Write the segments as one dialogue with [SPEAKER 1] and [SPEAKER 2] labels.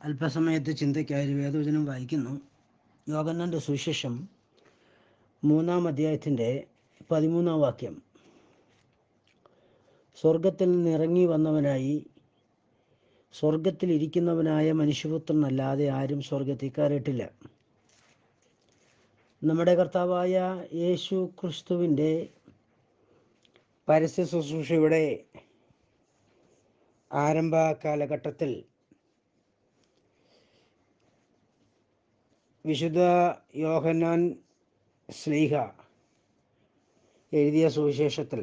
[SPEAKER 1] അല്പസമയത്ത് ചിന്തയ്ക്കായി വേദവചനം വായിക്കുന്നു. യോഹന്നാന്റെ സുവിശേഷം 3-ാം അധ്യായത്തിൻ്റെ 13-ാം വാക്യം. സ്വർഗത്തിൽ നിന്നിറങ്ങി വന്നവനായി സ്വർഗത്തിലിരിക്കുന്നവനായ മനുഷ്യപുത്രനല്ലാതെ ആരും സ്വർഗത്തിൽ കയറിയിട്ടില്ല. നമ്മുടെ കർത്താവായ യേശു ക്രിസ്തുവിൻ്റെ പരസ്യ ശുശ്രൂഷയുടെ ആരംഭ കാലഘട്ടത്തിൽ വിശുദ്ധ യോഹന്നാൻ ശ്ലീഹ എഴുതിയ സുവിശേഷത്തിൽ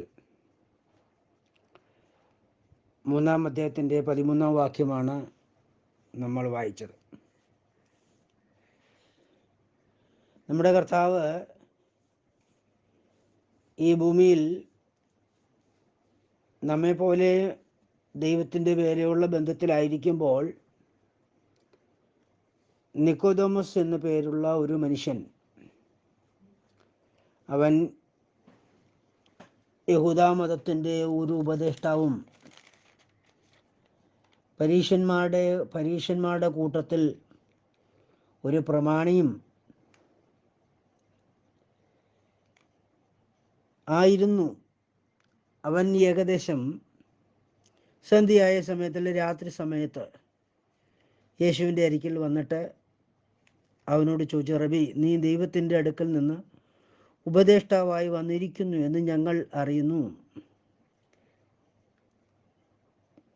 [SPEAKER 1] 3-ാം അധ്യായത്തിൻ്റെ 13-ാം വാക്യമാണ് നമ്മൾ വായിച്ചത്. നമ്മുടെ കർത്താവ് ഈ ഭൂമിയിൽ നമ്മെപ്പോലെ ദൈവത്തിൻ്റെ വേലയുള്ള ബന്ധത്തിലായിരിക്കുമ്പോൾ നിക്കോദോമസ് എന്നു പേരുള്ള ഒരു മനുഷ്യൻ, അവൻ യഹൂദമതത്തിൻ്റെ ഒരു ഉപദേഷ്ടാവും പരീശന്മാരുടെ കൂട്ടത്തിൽ ഒരു പ്രമാണിയും ആയിരുന്നു. അവൻ ഏകദേശം സന്ധ്യയായ സമയത്തിൽ, രാത്രി സമയത്ത് യേശുവിൻ്റെ അരികിൽ വന്നിട്ട് അവനോട് ചോദിച്ചു, റബി, നീ ദൈവത്തിൻ്റെ അടുക്കൽ നിന്ന് ഉപദേഷ്ടാവായി വന്നിരിക്കുന്നു എന്ന് ഞങ്ങൾ അറിയുന്നു.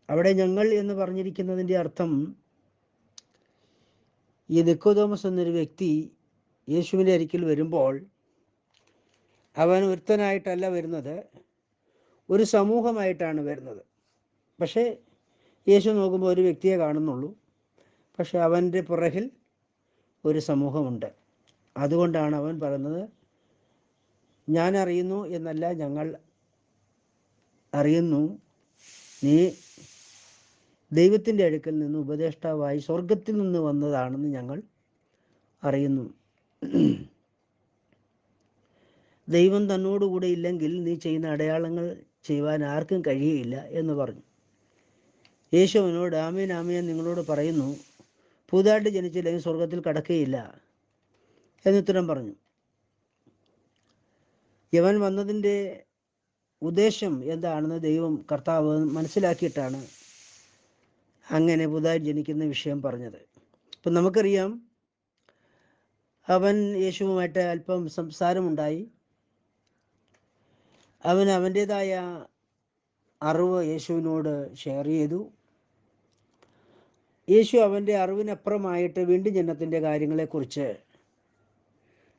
[SPEAKER 1] അവിടെ ഞങ്ങൾ എന്ന് പറഞ്ഞിരിക്കുന്നതിൻ്റെ അർത്ഥം, ഈ നിക്കോദോമസ് എന്നൊരു വ്യക്തി യേശുവിൻ്റെ അരികിൽ വരുമ്പോൾ അവൻ ഒരുത്തനായിട്ടല്ല വരുന്നത്, ഒരു സമൂഹമായിട്ടാണ് വരുന്നത്. പക്ഷേ യേശു നോക്കുമ്പോൾ ഒരു വ്യക്തിയെ കാണുന്നുള്ളൂ, പക്ഷെ അവൻ്റെ പുറകിൽ ഒരു സമൂഹമുണ്ട്. അതുകൊണ്ടാണ് അവൻ പറയുന്നത്, ഞാൻ അറിയുന്നു എന്നല്ല, ഞങ്ങൾ അറിയുന്നു, നീ ദൈവത്തിൻ്റെ അടുക്കൽ നിന്ന് ഉപദേഷ്ടാവായി സ്വർഗത്തിൽ നിന്ന് വന്നതാണെന്ന് ഞങ്ങൾ അറിയുന്നു. ദൈവം തന്നോടുകൂടെ ഇല്ലെങ്കിൽ നീ ചെയ്യുന്ന അടയാളങ്ങൾ ചെയ്യുവാൻ ആർക്കും കഴിയുകയില്ല എന്ന് പറഞ്ഞു. യേശു അവനോട്, ആമേൻ ആമേൻ നിങ്ങളോട് പറയുന്നു, പുതുതായിട്ട് ജനിച്ചില്ലെങ്കിൽ സ്വർഗത്തിൽ കടക്കുകയില്ല എന്നുത്തരം പറഞ്ഞു. യവൻ വന്നതിൻ്റെ ഉദ്ദേശം എന്താണെന്ന് ദൈവം കർത്താവ് മനസ്സിലാക്കിയിട്ടാണ് അങ്ങനെ പുതുതായി ജനിക്കുന്ന വിഷയം പറഞ്ഞത്. അപ്പം നമുക്കറിയാം, അവൻ യേശുവുമായിട്ട് അല്പം സംസാരമുണ്ടായി. അവൻ അവൻ്റേതായ അറിവ് യേശുവിനോട് ഷെയർ ചെയ്തു. യേശു അവൻ്റെ അറിവിനപ്പുറമായിട്ട് വീണ്ടും ജനനത്തിൻ്റെ കാര്യങ്ങളെക്കുറിച്ച്,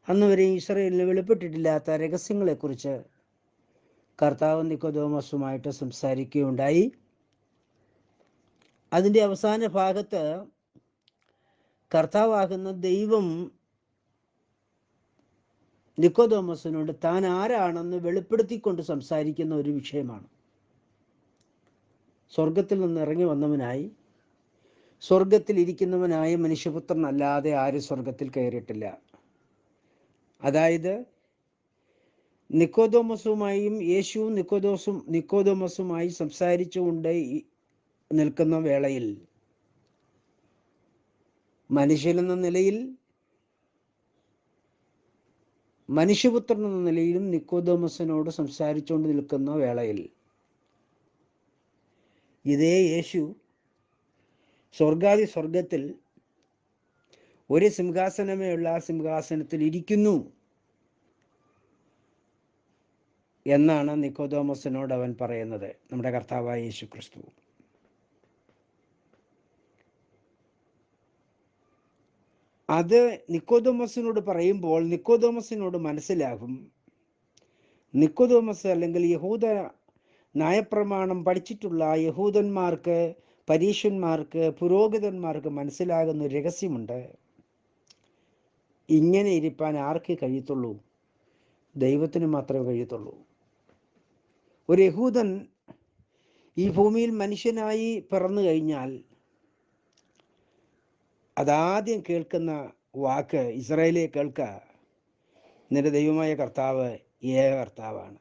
[SPEAKER 1] അന്ന് വരെ ഇസ്രായേലിന് വെളിപ്പെട്ടിട്ടില്ലാത്ത രഹസ്യങ്ങളെക്കുറിച്ച് കർത്താവ് നിക്കോദോമസുമായിട്ട് സംസാരിക്കുകയുണ്ടായി. അതിൻ്റെ അവസാന ഭാഗത്ത് കർത്താവാകുന്ന ദൈവം നിക്കോദോമസിനോട് താൻ ആരാണെന്ന് വെളിപ്പെടുത്തിക്കൊണ്ട് സംസാരിക്കുന്ന ഒരു വിഷയമാണ്. സ്വർഗത്തിൽ നിന്ന് ഇറങ്ങി വന്നവനായി സ്വർഗത്തിൽ ഇരിക്കുന്നവനായ മനുഷ്യപുത്രനല്ലാതെ ആരും സ്വർഗത്തിൽ കയറിയിട്ടില്ല. അതായത് നിക്കോദോമസുമായും യേശുവും നിക്കോദോമസുമായി സംസാരിച്ചുകൊണ്ട് നിൽക്കുന്ന വേളയിൽ മനുഷ്യനെന്ന നിലയിൽ, മനുഷ്യപുത്രൻ എന്ന നിലയിലും നിക്കോദോമസിനോട് സംസാരിച്ചുകൊണ്ട് നിൽക്കുന്ന വേളയിൽ ഇതേ യേശു സ്വർഗത്തിൽ ഒരു സിംഹാസനമേ ഉള്ള ആ സിംഹാസനത്തിൽ ഇരിക്കുന്നു എന്നാണ് നിക്കോദോമസിനോട് അവൻ പറയുന്നത്, നമ്മുടെ കർത്താവായ യേശു ക്രിസ്തു. അത് നിക്കോദോമസിനോട് പറയുമ്പോൾ നിക്കോദോമസിനോട് മനസ്സിലാകും, നിക്കോദോമസ് അല്ലെങ്കിൽ യഹൂദ ന്യായപ്രമാണം പഠിച്ചിട്ടുള്ള യഹൂദന്മാർക്ക്, പരീശന്മാർക്ക്, പുരോഹിതന്മാർക്ക് മനസ്സിലാകുന്ന ഒരു രഹസ്യമുണ്ട്. ഇങ്ങനെ ഇരിപ്പാൻ ആർക്ക് കഴിയത്തുള്ളൂ? ദൈവത്തിന് മാത്രമേ കഴിയത്തുള്ളൂ. ഒരു യഹൂദൻ ഈ ഭൂമിയിൽ മനുഷ്യനായി പിറന്നു കഴിഞ്ഞാൽ അതാദ്യം കേൾക്കുന്ന വാക്ക്, ഇസ്രായേലേ കേൾക്ക, നിന്റെ ദൈവമായ കർത്താവ് ഏക കർത്താവാണ്.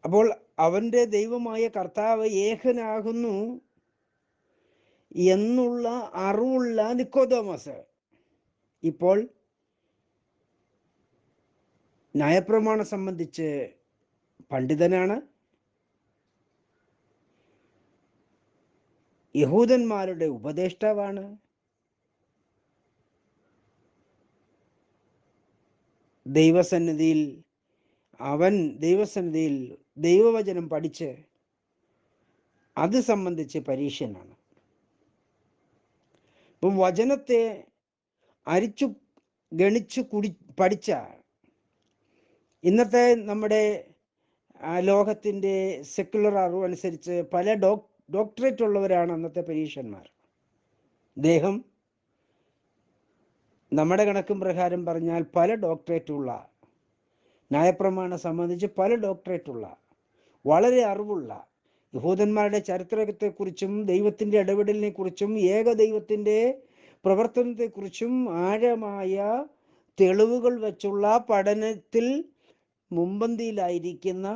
[SPEAKER 1] അപ്പോൾ അവൻ്റെ ദൈവമായ കർത്താവ് ഏകനാകുന്നു എന്നുള്ള അറിവുള്ള നിക്കോദോമസ് ഇപ്പോൾ ന്യായപ്രമാണം സംബന്ധിച്ച് പണ്ഡിതനാണ്. യഹൂദന്മാരുടെ ഉപദേഷ്ടാവാണ്. ദൈവസന്നിധിയിൽ ദൈവവചനം പഠിച്ച് അത് സംബന്ധിച്ച് പരീക്ഷനാണ്. ഇപ്പം വചനത്തെ അരിച്ചു ഗണിച്ചു പഠിച്ച ഇന്നത്തെ നമ്മുടെ ലോകത്തിൻ്റെ സെക്യുലർ അറിവ് അനുസരിച്ച് പല ഡോക്ടറേറ്റ് ഉള്ളവരാണ് അന്നത്തെ പരീക്ഷന്മാർ. അദ്ദേഹം നമ്മുടെ കണക്കും പ്രകാരം പറഞ്ഞാൽ പല ഡോക്ടറേറ്റുള്ള, ന്യായപ്രമാണം സംബന്ധിച്ച് പല ഡോക്ടറേറ്റുള്ള, വളരെ അറിവുള്ള, യഹൂദന്മാരുടെ ചരിത്രത്തെക്കുറിച്ചും ദൈവത്തിൻ്റെ ഇടപെടലിനെ കുറിച്ചും ഏകദൈവത്തിൻ്റെ പ്രവർത്തനത്തെക്കുറിച്ചും ആഴമായ തെളിവുകൾ വച്ചുള്ള പഠനത്തിൽ മുമ്പന്തിയിലായിരിക്കുന്ന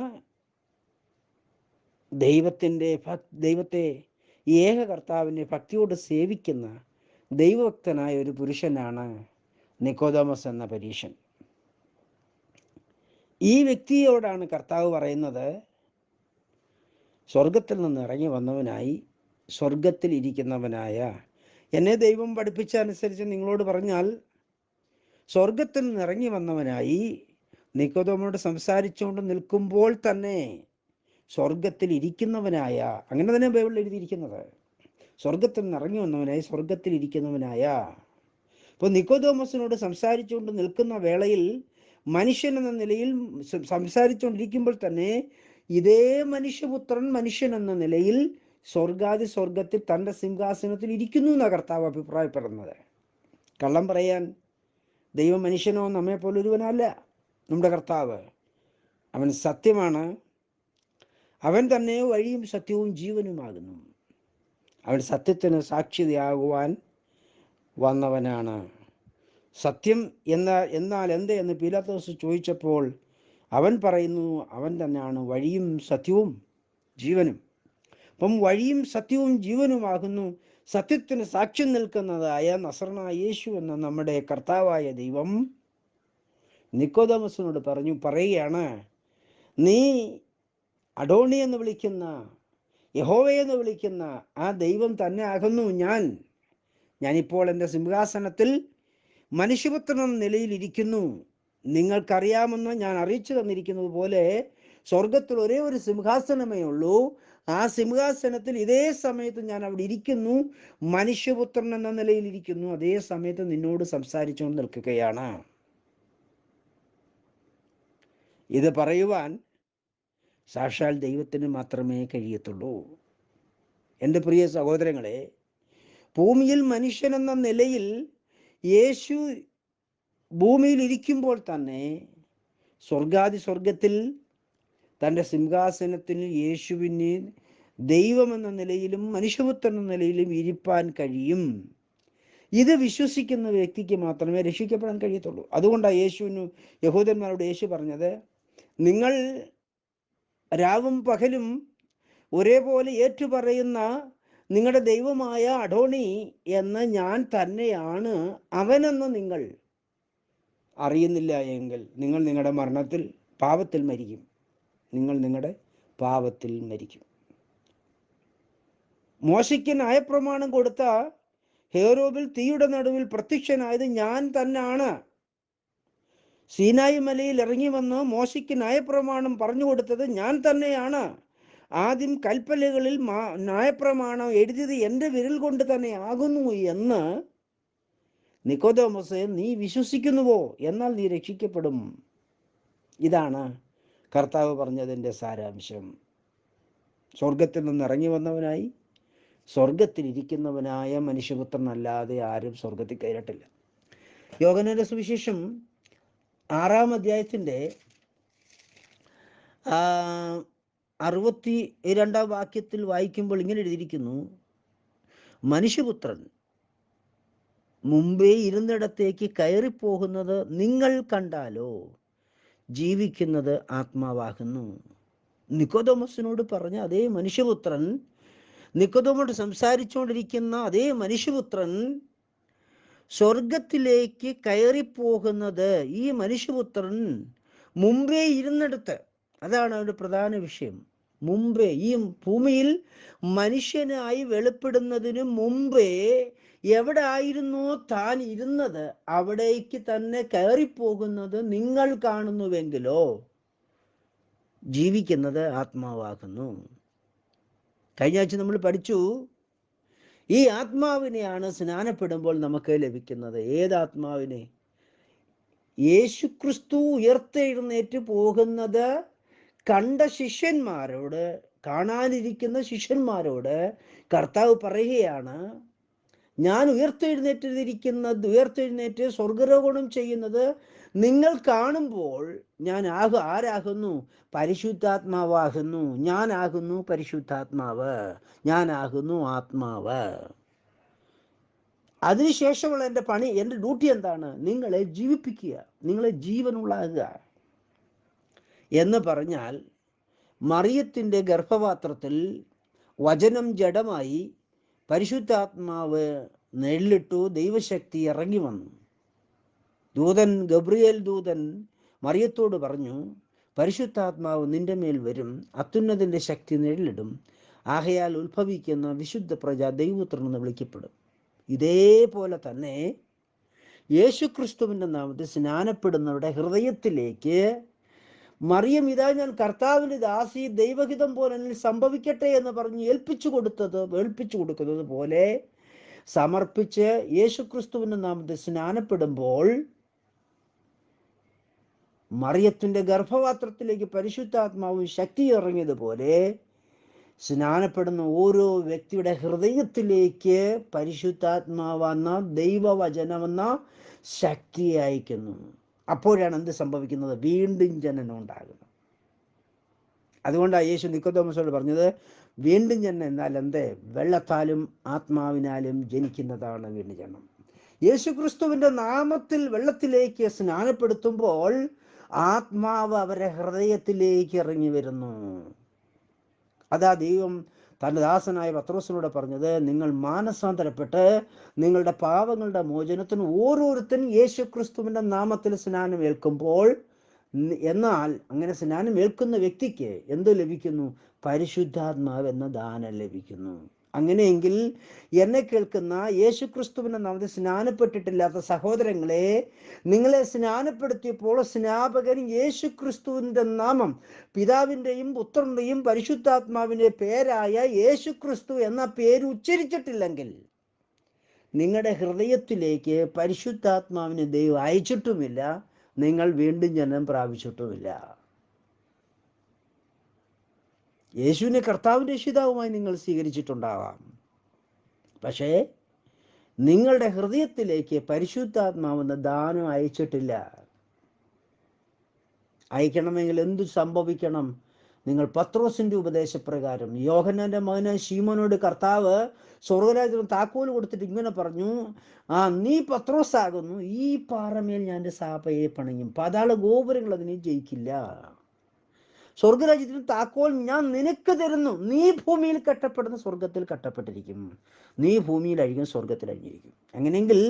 [SPEAKER 1] ദൈവത്തെ ഏക കർത്താവിനെ ഭക്തിയോട് സേവിക്കുന്ന ദൈവഭക്തനായ ഒരു പുരുഷനാണ് നിക്കോദോമസ് എന്ന പരീശൻ. ഈ വ്യക്തിയോടാണ് കർത്താവ് പറയുന്നത്, സ്വർഗത്തിൽ നിന്ന് ഇറങ്ങി വന്നവനായി സ്വർഗത്തിൽ ഇരിക്കുന്നവനായ എന്നെ ദൈവം പഠിപ്പിച്ച അനുസരിച്ച് നിങ്ങളോട് പറഞ്ഞാൽ സ്വർഗത്തിൽ നിന്ന് ഇറങ്ങി വന്നവനായി നിക്കോദോമനോട് സംസാരിച്ചുകൊണ്ട് നിൽക്കുമ്പോൾ തന്നെ സ്വർഗത്തിൽ ഇരിക്കുന്നവനായ, അങ്ങനെ തന്നെ ബൈബിളിൽ എഴുതിയിരിക്കുന്നത്, സ്വർഗത്തിൽ നിന്ന് ഇറങ്ങി വന്നവനായി സ്വർഗത്തിൽ ഇരിക്കുന്നവനായ. അപ്പോൾ നിക്കോദോമസിനോട് സംസാരിച്ചുകൊണ്ട് നിൽക്കുന്ന വേളയിൽ മനുഷ്യൻ എന്ന നിലയിൽ സംസാരിച്ചുകൊണ്ടിരിക്കുമ്പോൾ തന്നെ ഇതേ മനുഷ്യപുത്രൻ മനുഷ്യൻ എന്ന നിലയിൽ സ്വർഗത്തിൽ തൻ്റെ സിംഹാസനത്തിൽ ഇരിക്കുന്നു എന്നാണ് കർത്താവ് അഭിപ്രായപ്പെടുന്നത്. കള്ളം പറയാൻ ദൈവം മനുഷ്യനോ നമ്മെ പോലൊരുവനല്ല. നമ്മുടെ കർത്താവ് അവൻ സത്യമാണ്. അവൻ തന്നെ വഴിയും സത്യവും ജീവനുമാകുന്നു. അവൻ സത്യത്തിന് സാക്ഷിയാകുവാൻ വന്നവനാണ്. സത്യം എന്നാൽ എന്ത് എന്ന് പീലാത്തോസ് ചോദിച്ചപ്പോൾ അവൻ പറയുന്നു, അവൻ തന്നെയാണ് വഴിയും സത്യവും ജീവനും. അപ്പം വഴിയും സത്യവും ജീവനുമാകുന്നു സത്യത്തിന് സാക്ഷ്യം നിൽക്കുന്നതായ നസറനായ യേശു എന്ന നമ്മുടെ കർത്താവായ ദൈവം നിക്കോദോമസിനോട് പറയുകയാണ്, നീ അഡോണി എന്ന് വിളിക്കുന്ന, യഹോവയെന്ന് വിളിക്കുന്ന ആ ദൈവം തന്നെ ആകുന്നു ഞാനിപ്പോൾ എൻ്റെ സിംഹാസനത്തിൽ മനുഷ്യപുത്രൻ എന്ന നിലയിലിരിക്കുന്നു. നിങ്ങൾക്കറിയാമെന്ന് ഞാൻ അറിയിച്ചു തന്നിരിക്കുന്നത് പോലെ സ്വർഗത്തിൽ ഒരേ ഒരു സിംഹാസനമേ ഉള്ളൂ. ആ സിംഹാസനത്തിൽ ഇതേ സമയത്ത് ഞാൻ അവിടെ ഇരിക്കുന്നു, മനുഷ്യപുത്രൻ എന്ന നിലയിലിരിക്കുന്നു. അതേ സമയത്ത് നിന്നോട് സംസാരിച്ചുകൊണ്ട് നിൽക്കുകയാണ്. ഇത് പറയുവാൻ സാക്ഷാൽ ദൈവത്തിന് മാത്രമേ കഴിയത്തുള്ളൂ. എൻ്റെ പ്രിയ സഹോദരങ്ങളെ, ഭൂമിയിൽ മനുഷ്യൻ എന്ന നിലയിൽ യേശു ഭൂമിയിൽ ഇരിക്കുമ്പോൾ തന്നെ സ്വർഗത്തിൽ തൻ്റെ സിംഹാസനത്തിൽ യേശുവിന് ദൈവമെന്ന നിലയിലും മനുഷ്യപുത്രൻ എന്ന നിലയിലും ഇരിപ്പാൻ കഴിയും. ഇത് വിശ്വസിക്കുന്ന വ്യക്തിക്ക് മാത്രമേ രക്ഷിക്കപ്പെടാൻ കഴിയത്തുള്ളൂ. അതുകൊണ്ടാണ് യഹൂദന്മാരോട് യേശു പറഞ്ഞത്, നിങ്ങൾ രാവും പകലും ഒരേപോലെ ഏറ്റുപറയുന്ന നിങ്ങളുടെ ദൈവമായ അഡോണി എന്ന് ഞാൻ തന്നെയാണ് അവനെന്ന് നിങ്ങൾ അറിയുന്നില്ല എങ്കിൽ നിങ്ങൾ നിങ്ങളുടെ പാപത്തിൽ മരിക്കും. നിങ്ങൾ നിങ്ങളുടെ പാപത്തിൽ മരിക്കും. മോശയ്ക്ക് ന്യായപ്രമാണം കൊടുത്ത ഹേരോബിൽ തീയുടെ നടുവിൽ പ്രത്യക്ഷനായത് ഞാൻ തന്നെയാണ്. സീനായി മലയിൽ ഇറങ്ങി വന്ന് മോശയ്ക്ക് ന്യായപ്രമാണം പറഞ്ഞു കൊടുത്തത് ഞാൻ തന്നെയാണ്. ആദ്യം കൽപ്പലകളിൽ ന്യായപ്രമാണം എഴുതിയത് എൻ്റെ വിരൽ കൊണ്ട് തന്നെ ആകുന്നു എന്ന് നിക്കോദോമസേ, നീ വിശ്വസിക്കുന്നുവോ? എന്നാൽ നീ രക്ഷിക്കപ്പെടും. ഇതാണ് കർത്താവ് പറഞ്ഞതിൻ്റെ സാരാംശം. സ്വർഗത്തിൽ നിന്ന് ഇറങ്ങി വന്നവനായി സ്വർഗത്തിൽ ഇരിക്കുന്നവനായ മനുഷ്യപുത്രനല്ലാതെ ആരും സ്വർഗത്തിൽ കയറിയിട്ടില്ല. യോഹന്നാന്റെ സുവിശേഷം 6-ാം അധ്യായത്തിൻ്റെ 62-ാം വാക്യത്തിൽ വായിക്കുമ്പോൾ ഇങ്ങനെ എഴുതിയിരിക്കുന്നു, മനുഷ്യപുത്രൻ മുമ്പേ ഇരുന്നിടത്തേക്ക് കയറിപ്പോകുന്നത് നിങ്ങൾ കണ്ടാലോ, ജീവിക്കുന്നത് ആത്മാവാകുന്നു. നിക്കോദോമസിനോട് പറഞ്ഞ അതേ മനുഷ്യപുത്രൻ നിക്കോദോമോട് സംസാരിച്ചുകൊണ്ടിരിക്കുന്ന അതേ മനുഷ്യപുത്രൻ സ്വർഗത്തിലേക്ക് കയറിപ്പോകുന്നത് ഈ മനുഷ്യപുത്രൻ മുമ്പേ ഇരുന്നിടത്ത്. അതാണ് അവരുടെ പ്രധാന വിഷയം. മുമ്പേ ഈ ഭൂമിയിൽ മനുഷ്യനായി വെളിപ്പെടുന്നതിന് മുമ്പേ എവിടെ ആയിരുന്നോ താൻ ഇരുന്നത് അവിടേക്ക് തന്നെ കയറിപ്പോകുന്നത് നിങ്ങൾ കാണുന്നുവെങ്കിലോ ജീവിക്കുന്നത് ആത്മാവാകുന്നു. കഴിഞ്ഞ ആഴ്ച നമ്മൾ പഠിച്ചു, ഈ ആത്മാവിനെയാണ് സ്നാനപ്പെടുമ്പോൾ നമുക്ക് ലഭിക്കുന്നത്. ഏതാത്മാവിനെ? യേശുക്രിസ്തു ഉയർത്തെഴുന്നേറ്റ് പോകുന്നത് കണ്ട ശിഷ്യന്മാരോട്, കാണാനിരിക്കുന്ന ശിഷ്യന്മാരോട് കർത്താവ് പറയുകയാണ്, ഞാൻ ഉയർത്തെഴുന്നേറ്റ് സ്വർഗാരോഹണം ചെയ്യുന്നത് നിങ്ങൾ കാണുമ്പോൾ ഞാൻ ആരാകുന്നു? പരിശുദ്ധാത്മാവാകുന്നു. ഞാനാകുന്നു പരിശുദ്ധാത്മാവ്, ഞാനാകുന്നു ആത്മാവ്. അതിനുശേഷമുള്ള എൻ്റെ പണി, എൻ്റെ ഡ്യൂട്ടി എന്താണ്? നിങ്ങളെ ജീവിപ്പിക്കുക, നിങ്ങളെ ജീവനുള്ളാകുക എന്ന് പറഞ്ഞാൽ, മറിയത്തിൻ്റെ ഗർഭപാത്രത്തിൽ വചനം ജഡമായി, പരിശുദ്ധാത്മാവ് നെല്ലിട്ടു, ദൈവശക്തി ഇറങ്ങി വന്നു. ഗബ്രിയേൽ ദൂതൻ മറിയത്തോട് പറഞ്ഞു, പരിശുദ്ധാത്മാവ് നിന്റെ മേൽ വരും, അത്യുന്നതിൻ്റെ ശക്തി നെല്ലിടും, ആകയാൽ ഉത്ഭവിക്കുന്ന വിശുദ്ധ പ്രജ ദൈവപുത്രൻ എന്ന് വിളിക്കപ്പെടും. ഇതേപോലെ തന്നെ യേശുക്രിസ്തുവിൻ്റെ നാമത്തിൽ സ്നാനപ്പെടുന്നവരുടെ ഹൃദയത്തിലേക്ക് മറിയം, ഇതാ ഞാൻ കർത്താവിൻ്റെ ദാസി, ദൈവഹിതം പോലെ എന്നിൽ സംഭവിക്കട്ടെ എന്ന് പറഞ്ഞ് ഏൽപ്പിച്ചു കൊടുക്കുന്നത് പോലെ സമർപ്പിച്ച് യേശുക്രിസ്തുവിൻ്റെ നാമത്തിൽ സ്നാനപ്പെടുമ്പോൾ മറിയത്തിൻ്റെ ഗർഭപാത്രത്തിലേക്ക് പരിശുദ്ധാത്മാവും ശക്തി ഇറങ്ങിയതുപോലെ സ്നാനപ്പെടുന്ന ഓരോ വ്യക്തിയുടെ ഹൃദയത്തിലേക്ക് പരിശുദ്ധാത്മാവെന്ന ദൈവവചനമെന്ന ശക്തി അയക്കുന്നു. അപ്പോഴാണ് എന്ത് സംഭവിക്കുന്നത്? വീണ്ടും ജനനം ഉണ്ടാകുന്നത്. അതുകൊണ്ടാണ് യേശു നിക്കോദോമസോട് പറഞ്ഞത്, വീണ്ടും ജനനം എന്നാൽ എന്ത്? വെള്ളത്താലും ആത്മാവിനാലും ജനിക്കുന്നതാണ് വീണ്ടും ജനനം. യേശുക്രിസ്തുവിൻ്റെ നാമത്തിൽ വെള്ളത്തിലേക്ക് സ്നാനപ്പെടുത്തുമ്പോൾ ആത്മാവ് അവരെ ഹൃദയത്തിലേക്ക് ഇറങ്ങി വരുന്നു. അതാ ദൈവം തൻ്റെ ദാസനായ പത്രോസിനോട് പറഞ്ഞത്, നിങ്ങൾ മാനസാന്തരപ്പെട്ട് നിങ്ങളുടെ പാപങ്ങളുടെ മോചനത്തിന് ഓരോരുത്തരും യേശുക്രിസ്തുവിൻ്റെ നാമത്തിൽ സ്നാനം ഏൽക്കുമ്പോൾ, എന്നാൽ അങ്ങനെ സ്നാനം ഏൽക്കുന്ന വ്യക്തിക്ക് എന്ത് ലഭിക്കുന്നു? പരിശുദ്ധാത്മാവ് എന്ന ദാനം ലഭിക്കുന്നു. അങ്ങനെയെങ്കിൽ എന്നെ കേൾക്കുന്ന യേശുക്രിസ്തുവിൻ്റെ നാമത്തിൽ സ്നാനപ്പെട്ടിട്ടില്ലാത്ത സഹോദരങ്ങളെ, നിങ്ങളെ സ്നാനപ്പെടുത്തിയപ്പോൾ സ്നാപകൻ യേശുക്രിസ്തുവിൻ്റെ നാമം, പിതാവിൻ്റെയും പുത്രൻ്റെയും പരിശുദ്ധാത്മാവിൻ്റെ പേരായ യേശുക്രിസ്തു എന്ന പേര് ഉച്ചരിച്ചിട്ടില്ലെങ്കിൽ നിങ്ങളുടെ ഹൃദയത്തിലേക്ക് പരിശുദ്ധാത്മാവിനെ ദൈവം അയച്ചിട്ടുമില്ല, നിങ്ങൾ വീണ്ടും ജനനം പ്രാപിച്ചിട്ടുമില്ല. യേശുവിനെ കർത്താവിൻ്റെ രക്ഷിതാവുമായി നിങ്ങൾ സ്വീകരിച്ചിട്ടുണ്ടാവാം, പക്ഷേ നിങ്ങളുടെ ഹൃദയത്തിലേക്ക് പരിശുദ്ധാത്മാവെന്ന ദാനം അയച്ചിട്ടില്ല. അയക്കണമെങ്കിൽ എന്തു സംഭവിക്കണം? നിങ്ങൾ പത്രോസിൻ്റെ ഉപദേശപ്രകാരം യോഹന്നാൻ്റെ മകന് ശീമോനോട് കർത്താവ് സ്വർഗ്ഗരാജ്യത്തിന് താക്കോൽ കൊടുത്തിട്ട് ഇങ്ങനെ പറഞ്ഞു, നീ പത്രോസാകുന്നു, ഈ പാറമേൽ ഞാൻ എൻ്റെ സഭയെ പണിയും, പാതാള ഗോപുരങ്ങൾ അതിനെ ജയിക്കില്ല. സ്വർഗരാജ്യത്തിന് താക്കോൽ ഞാൻ നിനക്ക് തരുന്നു, നീ ഭൂമിയിൽ കെട്ടപ്പെടുന്ന സ്വർഗത്തിൽ കെട്ടപ്പെട്ടിരിക്കും, നീ ഭൂമിയിൽ അഴിക്കും സ്വർഗത്തിൽ അഴിഞ്ഞിരിക്കും. അങ്ങനെയെങ്കിൽ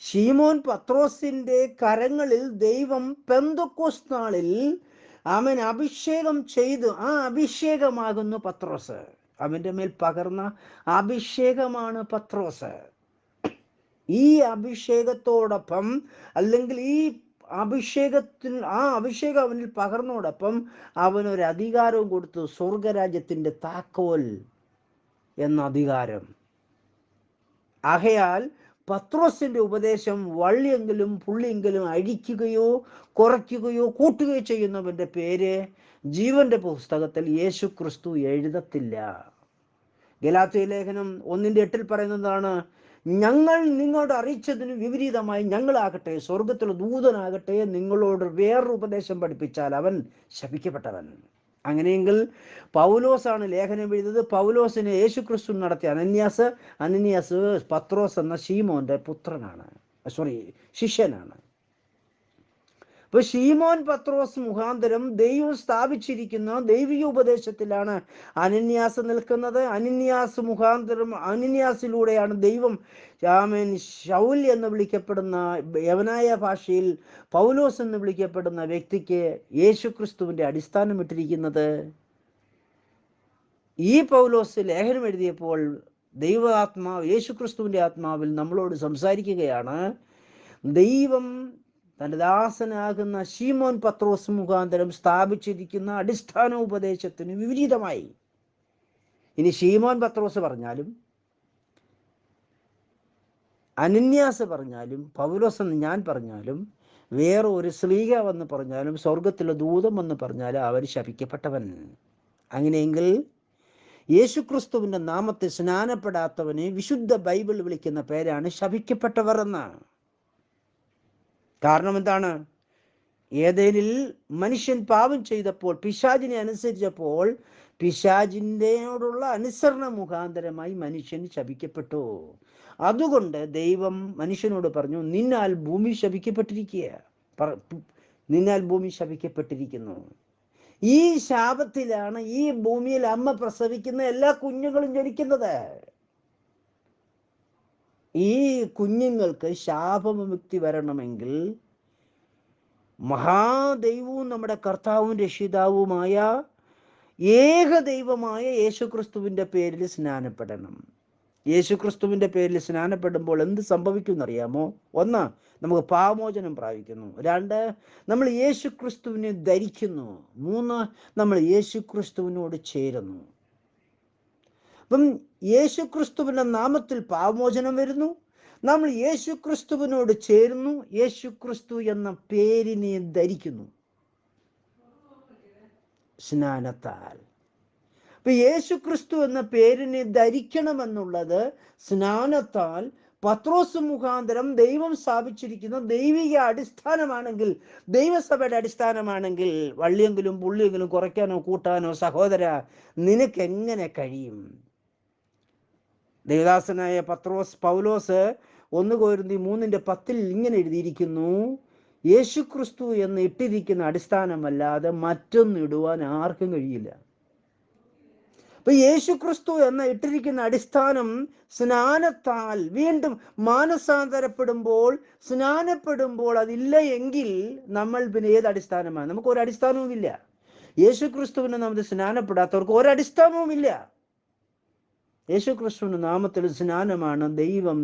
[SPEAKER 1] ശീമോൻ പത്രോസിൻ്റെ കരങ്ങളിൽ ദൈവം പെന്തക്കോസ്ത് നാളിൽ അവൻ അഭിഷേകം ചെയ്തു. ആ അഭിഷേകമാകുന്നു പത്രോസ്. അവൻ്റെ മേൽ പകർന്ന അഭിഷേകമാണ് പത്രോസ്. ഈ അഭിഷേകത്തോടൊപ്പം, അല്ലെങ്കിൽ ഈ അഭിഷേകം അവനിൽ പകർന്നോടൊപ്പം അവനൊരു അധികാരവും കൊടുത്തു, സ്വർഗരാജ്യത്തിൻ്റെ താക്കോൽ എന്ന അധികാരം. ആകയാൽ പത്രോസിൻ്റെ ഉപദേശം വള്ളിയെങ്കിലും പുള്ളിയെങ്കിലും അഴിക്കുകയോ കുറയ്ക്കുകയോ കൂട്ടുകയോ ചെയ്യുന്നവൻ്റെ പേര് ജീവന്റെ പുസ്തകത്തിൽ യേശു ക്രിസ്തു എഴുതത്തില്ല. ഗലാത്യ ലേഖനം 1:8 പറയുന്നതാണ്, ഞങ്ങൾ നിങ്ങളോട് അറിയിച്ചതിന് വിപരീതമായി ഞങ്ങളാകട്ടെ, സ്വർഗത്തിലെ ദൂതനാകട്ടെ, നിങ്ങളോട് വേറൊരു ഉപദേശം പഠിപ്പിച്ചാൽ അവൻ ശപിക്കപ്പെട്ടവൻ. അങ്ങനെയെങ്കിൽ പൗലോസാണ് ലേഖനം എഴുതിയത്. പൗലോസിനെ യേശുക്രിസ്തു നടത്തിയ അനന്യാസ് പത്രോസ് എന്ന ശീമോന്റെ ശിഷ്യനാണ്. ഇപ്പൊ ശീമോൻ പത്രോസ് മുഖാന്തരം ദൈവം സ്ഥാപിച്ചിരിക്കുന്ന ദൈവിക ഉപദേശത്തിലാണ് അനന്യാസ് നിൽക്കുന്നത്. അനന്യാസിലൂടെയാണ് ദൈവം ശൗൽ എന്ന് വിളിക്കപ്പെടുന്ന, യവനായ ഭാഷയിൽ പൗലോസ് എന്ന് വിളിക്കപ്പെടുന്ന വ്യക്തിക്ക് യേശുക്രിസ്തുവിന്റെ അടിസ്ഥാനം ഇട്ടിരിക്കുന്നത്. ഈ പൗലോസ് ലേഖനം എഴുതിയപ്പോൾ യേശുക്രിസ്തുവിന്റെ ആത്മാവിൽ നമ്മളോട് സംസാരിക്കുകയാണ്. ദൈവം തൻ്റെ ദാസനാകുന്ന ശീമോൻ പത്രോസ് മുഖാന്തരം സ്ഥാപിച്ചിരിക്കുന്ന അടിസ്ഥാന ഉപദേശത്തിന് വിപരീതമായി, ഇനി ശീമോൻ പത്രോസ് പറഞ്ഞാലും അനന്യാസ് പറഞ്ഞാലും പൗലോസ് എന്ന് ഞാൻ പറഞ്ഞാലും വേറെ ഒരു സ്ലീഹവെന്ന് പറഞ്ഞാലും സ്വർഗത്തിലെ ദൂതം എന്ന് പറഞ്ഞാലും അവർ ശപിക്കപ്പെട്ടവൻ. അങ്ങനെയെങ്കിൽ യേശുക്രിസ്തുവിന്റെ നാമത്തിൽ സ്നാനപ്പെടാത്തവനെ വിശുദ്ധ ബൈബിൾ വിളിക്കുന്ന പേരാണ് ശപിക്കപ്പെട്ടവർ എന്ന്. കാരണം എന്താണ്? ഏദേനിൽ മനുഷ്യൻ പാപം ചെയ്തപ്പോൾ, പിശാചിനെ അനുസരിച്ചപ്പോൾ, പിശാചിൻ്റെയോടുള്ള അനുസരണ മുഖാന്തരമായി മനുഷ്യൻ ശപിക്കപ്പെട്ടു. അതുകൊണ്ട് ദൈവം മനുഷ്യനോട് പറഞ്ഞു, നിന്നാൽ ഭൂമി ശപിക്കപ്പെട്ടിരിക്കുന്നു. ഈ ശാപത്തിലാണ് ഈ ഭൂമിയിൽ അമ്മ പ്രസവിക്കുന്ന എല്ലാ കുഞ്ഞുങ്ങളും ജനിക്കുന്നത്. ഈ കുഞ്ഞുങ്ങൾക്ക് ശാപവിമുക്തി വരണമെങ്കിൽ മഹാദൈവവും നമ്മുടെ കർത്താവും രക്ഷിതാവുമായ ഏകദൈവമായ യേശുക്രിസ്തുവിൻ്റെ പേരിൽ സ്നാനപ്പെടണം. യേശുക്രിസ്തുവിൻ്റെ പേരിൽ സ്നാനപ്പെടുമ്പോൾ എന്ത് സംഭവിക്കും എന്നറിയാമോ? ഒന്ന്, നമുക്ക് പാപമോചനം പ്രാപിക്കുന്നു. രണ്ട്, നമ്മൾ യേശുക്രിസ്തുവിനെ ധരിക്കുന്നു. മൂന്ന്, നമ്മൾ യേശുക്രിസ്തുവിനോട് ചേരുന്നു. അപ്പം യേശുക്രിസ്തുവിൻ്റെ നാമത്തിൽ പാപമോചനം വരുന്നു, നമ്മൾ യേശുക്രിസ്തുവിനോട് ചേരുന്നു, യേശുക്രിസ്തു എന്ന പേരിനെ ധരിക്കുന്നു സ്നാനത്താൽ. അപ്പൊ യേശുക്രിസ്തു എന്ന പേരിനെ ധരിക്കണമെന്നുള്ളത് സ്നാനത്താൽ പത്രോസ് മുഖാന്തരം ദൈവം സ്ഥാപിച്ചിരിക്കുന്ന ദൈവിക അടിസ്ഥാനമാണെങ്കിൽ, ദൈവസഭയുടെ അടിസ്ഥാനമാണെങ്കിൽ, വള്ളിയെങ്കിലും പുള്ളിയെങ്കിലും കുറയ്ക്കാനോ കൂട്ടാനോ സഹോദര നിനക്കെങ്ങനെ കഴിയും? ദേവദാസനായ പൗലോസ് 1 കൊരിന്ത്യർ 3:10 ഇങ്ങനെ എഴുതിയിരിക്കുന്നു, യേശുക്രിസ്തു എന്ന് ഇട്ടിരിക്കുന്ന അടിസ്ഥാനമല്ലാതെ മറ്റൊന്നിടുവാൻ ആർക്കും കഴിയില്ല. അപ്പൊ യേശുക്രിസ്തു എന്ന ഇട്ടിരിക്കുന്ന അടിസ്ഥാനം സ്നാനത്താൽ വീണ്ടും സ്നാനപ്പെടുമ്പോൾ അതില്ല എങ്കിൽ നമ്മൾ പിന്നെ ഏത് അടിസ്ഥാനമാണ്? നമുക്ക് ഒരു അടിസ്ഥാനവും ഇല്ല. യേശുക്രിസ്തുവിനെ നമ്മൾ സ്നാനപ്പെടാത്തവർക്ക് ഒരടിസ്ഥാനവും ഇല്ല. യേശുക്രിസ്തുവിന്റെ നാമത്തിൽ സ്നാനമാണ് ദൈവം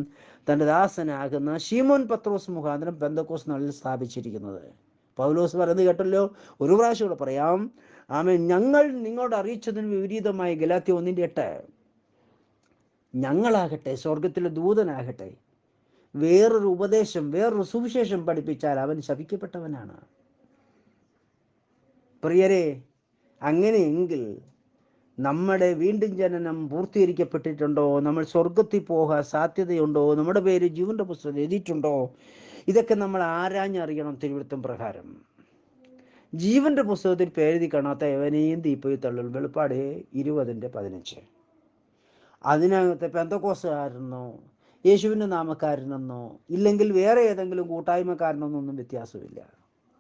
[SPEAKER 1] തൻ്റെ ദാസനാകുന്ന ശീമോൻ പത്രോസ് മുഖാന്തരം പെന്തക്കോസ്ത് നാളിൽ സ്ഥാപിച്ചിരിക്കുന്നത്. പൗലോസ് പറയുന്നത് കേട്ടല്ലോ, ഒരു പ്രാവശ്യം കൂടെ പറയാം. ആമേൻ. ഞങ്ങൾ നിങ്ങളോട് അറിയിച്ചതിന് വിപരീതമായി ഗലാത്യ 1:8, ഞങ്ങളാകട്ടെ സ്വർഗത്തിലെ ദൂതനാകട്ടെ വേറൊരു സുവിശേഷം പഠിപ്പിച്ചാൽ അവൻ ശപിക്കപ്പെട്ടവനാണ്. പ്രിയരെ, അങ്ങനെയെങ്കിൽ നമ്മുടെ വീണ്ടും ജനനം പൂർത്തീകരിക്കപ്പെട്ടിട്ടുണ്ടോ? നമ്മൾ സ്വർഗത്തിൽ പോകാൻ സാധ്യതയുണ്ടോ? നമ്മുടെ പേര് ജീവന്റെ പുസ്തകത്തിൽ എഴുതിയിട്ടുണ്ടോ? ഇതൊക്കെ നമ്മൾ ആരാഞ്ഞറിയണം. തിരുവഴുത്തും പ്രകാരം ജീവന്റെ പുസ്തകത്തിൽ പേരെഴുതി കാണാത്ത എവനെയും തീപ്പോയി തള്ളും. വെളിപ്പാട് 20:15. അതിനകത്ത് പെന്തക്കോസ്തുകാരനെന്നോ യേശുവിൻ്റെ നാമക്കാരനെന്നോ ഇല്ലെങ്കിൽ വേറെ ഏതെങ്കിലും കൂട്ടായ്മക്കാരനെന്നൊന്നും വ്യത്യാസമില്ല.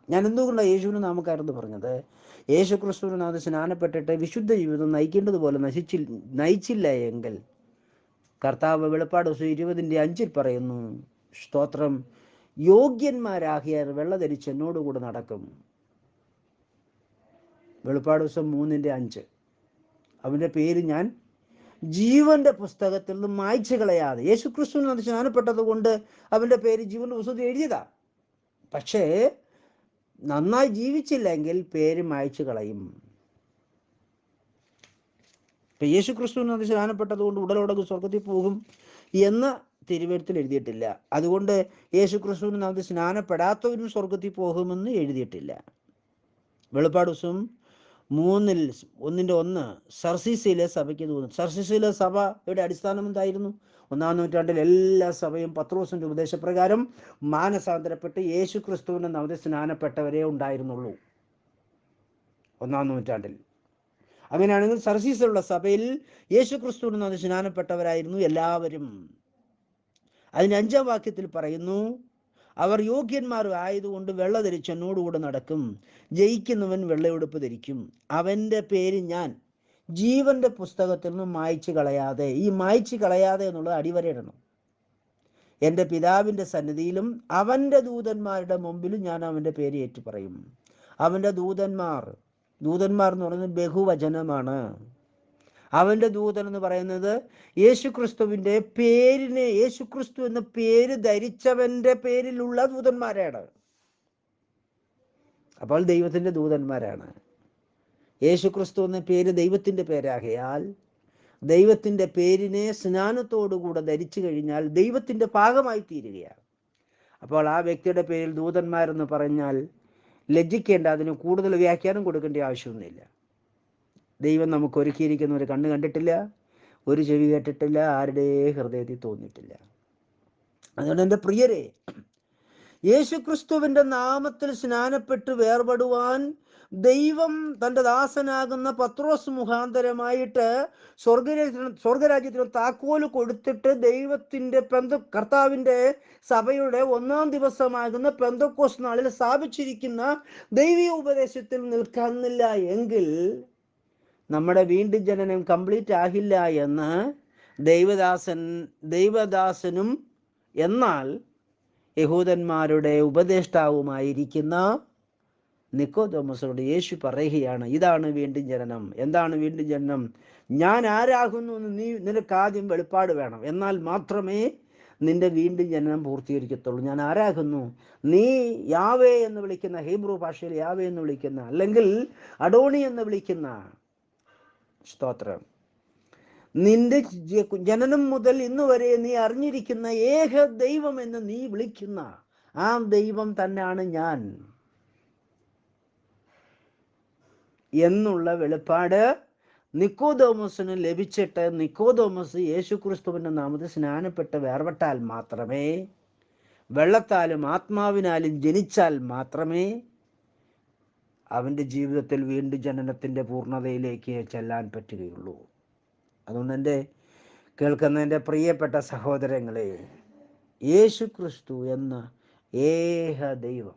[SPEAKER 1] ഞാൻ എന്തുകൊണ്ടാണ് യേശുവിൻ്റെ നാമക്കാരെന്ന് പറഞ്ഞത്? യേശുക്രിസ്തുവിന് നാമത്തിൽ സ്നാനപ്പെട്ടിട്ട് വിശുദ്ധ ജീവിതം നയിക്കേണ്ടതുപോലെ നയിച്ചില്ല എങ്കിൽ കർത്താവ് വെളിപ്പാട് 20:5 പറയുന്നു, സ്തോത്രം, യോഗ്യന്മാരാകിയാൽ വെള്ള ധരിച്ച് എന്നോടുകൂടെ നടക്കും. വെളിപ്പാട് 3:5. അവൻ്റെ പേര് ഞാൻ ജീവന്റെ പുസ്തകത്തിൽ നിന്ന് മായ്ച്ചു കളയാതെ. യേശുക്രിസ്തുവിന് അത് സ്നാനപ്പെട്ടത് കൊണ്ട് അവൻ്റെ പേര് ജീവന്റെ പുസ്തകത്തിൽ എഴുതിയതാ. പക്ഷേ നന്നായി ജീവിച്ചില്ലെങ്കിൽ പേര് മായ്ച്ചു കളയും. ഇപ്പം യേശുക്രിസ്തുവിന് അത് സ്നാനപ്പെട്ടത് കൊണ്ട് ഉടലോടങ്ങ് സ്വർഗത്തിൽ പോകും എന്ന് തിരുവഴുത്തിൽ എഴുതിയിട്ടില്ല. അതുകൊണ്ട് യേശുക്രിസ്തുവിന് അത് സ്നാനപ്പെടാത്തവരും സ്വർഗത്തിൽ പോകുമെന്ന് എഴുതിയിട്ടില്ല. വെളിപ്പാട് 3:1 സർസീസിലെ സഭയ്ക്ക് തോന്നും. സർസീസിലെ സഭയുടെ അടിസ്ഥാനം എന്തായിരുന്നു? 1-ാം നൂറ്റാണ്ടിൽ എല്ലാ സഭയും പത്രോസിന്റെ ഉപദേശപ്രകാരം മാനസാന്തരപ്പെട്ട് യേശുക്രിസ്തുവിന്റെ നാമത്തിൽ സ്നാനപ്പെട്ടവരെ ഉണ്ടായിരുന്നുള്ളൂ 1-ാം നൂറ്റാണ്ടിൽ. അങ്ങനെയാണെങ്കിൽ സർസീസിലുള്ള സഭയിൽ യേശുക്രിസ്തുവിന്റെ നാമത്തിൽ സ്നാനപ്പെട്ടവരായിരുന്നു എല്ലാവരും. അതിന് 5-ാം വാക്യത്തിൽ പറയുന്നു, അവർ യോഗ്യന്മാർ ആയതുകൊണ്ട് വെള്ള ധരിച്ച് എന്നോടുകൂടെ നടക്കും. ജയിക്കുന്നവൻ വെള്ളയുടുപ്പ് ധരിക്കും. അവൻ്റെ പേര് ഞാൻ ജീവന്റെ പുസ്തകത്തിൽ നിന്ന് മായ്ച്ചു കളയാതെ, ഈ മായ്ച്ചു കളയാതെ എന്നുള്ളത് അടിവരയിടണം. എൻ്റെ പിതാവിൻ്റെ സന്നിധിയിലും അവൻ്റെ ദൂതന്മാരുടെ മുമ്പിലും ഞാൻ അവൻ്റെ പേര് ഏറ്റുപറയും. അവൻ്റെ ദൂതന്മാർ എന്ന് പറയുന്നത് ബഹുവചനമാണ്. അവൻ്റെ ദൂതൻ എന്ന് പറയുന്നത് യേശുക്രിസ്തുവിൻ്റെ പേരിനെ, യേശുക്രിസ്തു എന്ന പേര് ധരിച്ചവൻ്റെ പേരിലുള്ള ദൂതന്മാരാണ്. അപ്പോൾ ദൈവത്തിൻ്റെ ദൂതന്മാരാണ്. യേശുക്രിസ്തു എന്ന പേര് ദൈവത്തിൻ്റെ പേരാകയാൽ ദൈവത്തിൻ്റെ പേരിനെ സ്നാനത്തോടുകൂടെ ധരിച്ചു കഴിഞ്ഞാൽ ദൈവത്തിൻ്റെ ഭാഗമായി തീരുകയാണ്. അപ്പോൾ ആ വ്യക്തിയുടെ പേരിൽ ദൂതന്മാരെന്ന് പറഞ്ഞാൽ ലജ്ജിക്കേണ്ട, അതിന് കൂടുതൽ വ്യാഖ്യാനം കൊടുക്കേണ്ട ആവശ്യമൊന്നുമില്ല. ദൈവം നമുക്ക് ഒരുക്കിയിരിക്കുന്ന ഒരു കണ്ണ് കണ്ടിട്ടില്ല, ഒരു ചെവി കേട്ടിട്ടില്ല, ആരുടെ ഹൃദയത്തിൽ തോന്നിയിട്ടില്ല. അതുകൊണ്ട് എൻ്റെ പ്രിയരെ, യേശുക്രിസ്തുവിൻ്റെ നാമത്തിൽ സ്നാനപ്പെട്ട് വേർപെടുവാൻ ദൈവം തൻ്റെ ദാസനാകുന്ന പത്രോസ് മുഖാന്തരമായിട്ട് സ്വർഗരാജ്യത്തിന് താക്കോല് കൊടുത്തിട്ട് ദൈവത്തിൻ്റെ കർത്താവിൻ്റെ സഭയുടെ 1-ാം ദിവസമാകുന്ന പെന്തക്കോസ്ത് നാളിൽ സ്ഥാപിച്ചിരിക്കുന്ന ദൈവീയ ഉപദേശത്തിൽ നിൽക്കുന്നില്ല എങ്കിൽ നമ്മുടെ വീണ്ടും ജനനം കംപ്ലീറ്റ് ആകില്ല എന്ന് ദൈവദാസനും എന്നാൽ യഹൂദന്മാരുടെ ഉപദേഷ്ടാവുമായിരിക്കുന്ന നിക്കോദോമസോട് യേശു പറയുകയാണ്, ഇതാണ് വീണ്ടും ജനനം. എന്താണ് വീണ്ടും ജനനം? ഞാൻ ആരാകുന്നു എന്ന് നിനക്ക് ആദ്യം വെളിപ്പാട് വേണം. എന്നാൽ മാത്രമേ നിന്റെ വീണ്ടും ജനനം പൂർത്തീകരിക്കത്തുള്ളൂ. ഞാൻ ആരാകുന്നു? നീ യാവേ എന്ന് വിളിക്കുന്ന, ഹീബ്രു ഭാഷയിൽ യാവേ എന്ന് വിളിക്കുന്ന, അല്ലെങ്കിൽ അഡോണി എന്ന് വിളിക്കുന്ന, സ്തോത്രം, നിന്റെ ജനനം മുതൽ ഇന്ന് വരെ നീ അറിഞ്ഞിരിക്കുന്ന ഏക ദൈവം എന്ന് നീ വിളിക്കുന്ന ആ ദൈവം തന്നെയാണ് ഞാൻ എന്നുള്ള വെളിപ്പാട് നിക്കോദോമസിന് ലഭിച്ചിട്ട് നിക്കോദോമസ് യേശുക്രിസ്തുവിൻ്റെ നാമത്തിൽ സ്നാനപ്പെട്ട് വേർപെട്ടാൽ മാത്രമേ, വെള്ളത്താലും ആത്മാവിനാലും ജനിച്ചാൽ മാത്രമേ അവൻ്റെ ജീവിതത്തിൽ വീണ്ടും ജനനത്തിൻ്റെ പൂർണ്ണതയിലേക്ക് ചെല്ലാൻ പറ്റുകയുള്ളൂ. അതുകൊണ്ട് എൻ്റെ കേൾക്കുന്ന എൻ്റെ പ്രിയപ്പെട്ട സഹോദരങ്ങളെ, യേശുക്രിസ്തു എന്ന ഏക ദൈവം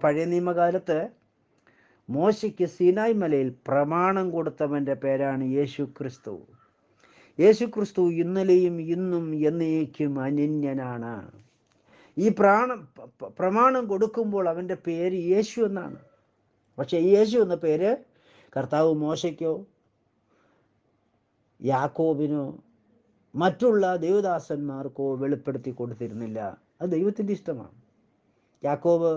[SPEAKER 1] പഴയ നിയമകാലത്ത് മോശയ്ക്ക് സീനായ് മലയിൽ പ്രമാണം കൊടുത്തവൻ്റെ പേരാണ് യേശുക്രിസ്തു. യേശുക്രിസ്തു ഇന്നലെയും ഇന്നും എന്നേക്കും അനന്യനാണ്. ഈ പ്രമാണം കൊടുക്കുമ്പോൾ അവൻ്റെ പേര് യേശു എന്നാണ്. പക്ഷെ ഈ യേശു എന്ന പേര് കർത്താവ് മോശയ്ക്കോ യാക്കോബിനോ മറ്റുള്ള ദേവദാസന്മാർക്കോ വെളിപ്പെടുത്തി കൊടുത്തിരുന്നില്ല. അത് ദൈവത്തിൻ്റെ ഇഷ്ടമാണ്. യാക്കോബ്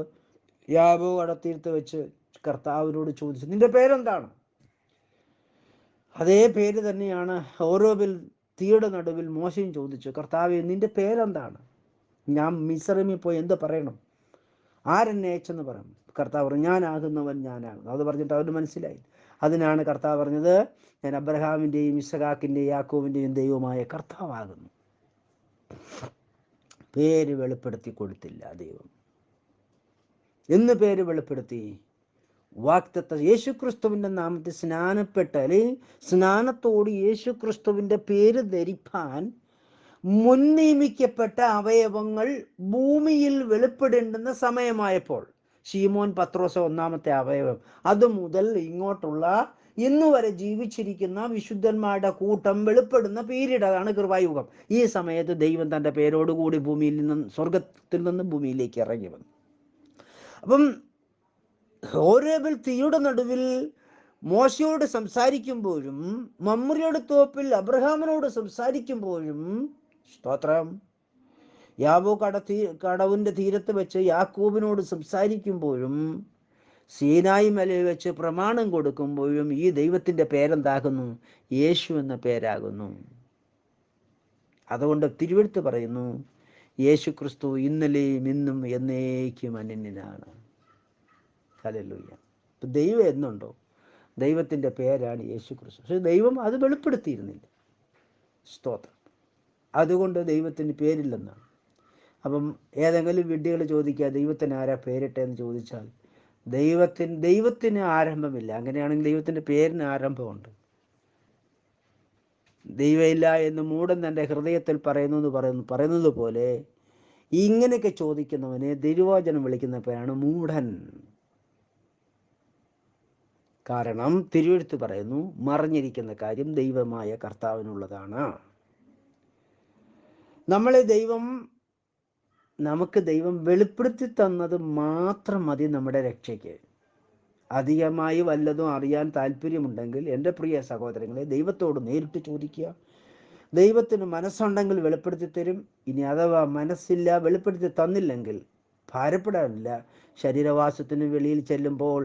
[SPEAKER 1] കടത്തീരത്ത് വെച്ച് കർത്താവിനോട് ചോദിച്ചു, നിന്റെ പേരെന്താണ്? അതേ പേര് തന്നെയാണ് ഹോരേബിൽ തീയുടെ നടുവിൽ മോശയും ചോദിച്ചു, കർത്താവേ നിന്റെ പേരെന്താണ്? ഞാൻ മിസ്രൈമിൽ പോയി എന്ത് പറയണം? ആരെന്നെ അയച്ചെന്ന് പറയണം? കർത്താവ് പറഞ്ഞു, ഞാനാകുന്നവൻ ഞാനാകുന്നു. അത് പറഞ്ഞിട്ട് അവന് മനസ്സിലായി. അതിനാണ് കർത്താവ് പറഞ്ഞത്, ഞാൻ അബ്രഹാമിൻ്റെയും ഇസഹാക്കിൻ്റെയും യാക്കോബിൻ്റെയും ദൈവമായ കർത്താവാകുന്നു. പേര് വെളിപ്പെടുത്തി കൊടുത്തില്ല ദൈവം. എന്ന് പേര് വെളിപ്പെടുത്തി വാഗ്ദത്ത യേശുക്രിസ്തുവിൻ്റെ നാമത്തിൽ സ്നാനപ്പെട്ട്, അല്ലെങ്കിൽ സ്നാനത്തോട് യേശുക്രിസ്തുവിൻ്റെ പേര് ധരിപ്പാൻ മുൻ നിയമിക്കപ്പെട്ട അവയവങ്ങൾ ഭൂമിയിൽ വെളിപ്പെടേണ്ടുന്ന സമയമായപ്പോൾ, ശീമോൻ പത്രോസ് 1-ാമത്തെ അവയവം, അതുമുതൽ ഇങ്ങോട്ടുള്ള ഇന്നു വരെ ജീവിച്ചിരിക്കുന്ന വിശുദ്ധന്മാരുടെ കൂട്ടം വെളിപ്പെടുന്ന പീരീഡ്, അതാണ് കൃപായുഗം. ഈ സമയത്ത് ദൈവം തൻ്റെ പേരോടുകൂടി ഭൂമിയിൽ നിന്നും, സ്വർഗത്തിൽ നിന്ന് ഭൂമിയിലേക്ക് ഇറങ്ങി വന്നു. അപ്പം ഹോരേബിൽ തീയുടെ നടുവിൽ മോശയോട് സംസാരിക്കുമ്പോഴും, മമ്രിയുടെ തോപ്പിൽ അബ്രഹാമിനോട് സംസാരിക്കുമ്പോഴും, സ്തോത്രം, കടവിൻ്റെ തീരത്ത് വെച്ച് യാക്കോബിനോട് സംസാരിക്കുമ്പോഴും, സീനായി മലയിൽ വെച്ച് പ്രമാണം കൊടുക്കുമ്പോഴും ഈ ദൈവത്തിൻ്റെ പേരെന്താകുന്നു? യേശു എന്ന പേരാകുന്നു. അതുകൊണ്ട് തിരുവെഴുത്ത് പറയുന്നു, യേശുക്രിസ്തു ഇന്നലെയും ഇന്നും എന്നേക്കും അനന്യനാണ്. ഹല്ലേലൂയ. ദൈവം എന്നുണ്ടോ? ദൈവത്തിൻ്റെ പേരാണ് യേശുക്രിസ്തു. പക്ഷെ ദൈവം അത് വെളിപ്പെടുത്തിയിരുന്നില്ല. സ്തോത്രം. അതുകൊണ്ട് ദൈവത്തിന് പേരില്ലെന്നാണ്. അപ്പം ഏതെങ്കിലും വിഡ്ഢികൾ ചോദിക്കുക, ദൈവത്തിന് ആരാ പേരിട്ടെന്ന് ചോദിച്ചാൽ, ദൈവത്തിന് ആരംഭമില്ല. അങ്ങനെയാണെങ്കിൽ ദൈവത്തിൻ്റെ പേരിന് ആരംഭമുണ്ട്. ദൈവമില്ല എന്ന് മൂഢൻ തൻ്റെ ഹൃദയത്തിൽ പറയുന്നത് പോലെ ഇങ്ങനെയൊക്കെ ചോദിക്കുന്നവനെ ദൈവവചനം വിളിക്കുന്ന പേരാണ് മൂഢൻ. കാരണം തിരുവെഴുത്ത് പറയുന്നു, മറഞ്ഞിരിക്കുന്ന കാര്യം ദൈവമായ കർത്താവിനുള്ളതാണ്. നമുക്ക് ദൈവം വെളിപ്പെടുത്തി തന്നത് മാത്രം മതി നമ്മുടെ രക്ഷയ്ക്ക്. അധികമായി വല്ലതും അറിയാൻ താല്പര്യമുണ്ടെങ്കിൽ എൻ്റെ പ്രിയ സഹോദരങ്ങളെ, ദൈവത്തോട് നേരിട്ട് ചോദിക്കുക. ദൈവത്തിന് മനസ്സുണ്ടെങ്കിൽ വെളിപ്പെടുത്തി തരും. ഇനി അഥവാ മനസ്സില്ല, വെളിപ്പെടുത്തി തന്നില്ലെങ്കിൽ ഭാരപ്പെടാനില്ല. ശരീരവാസത്തിന് വെളിയിൽ ചെല്ലുമ്പോൾ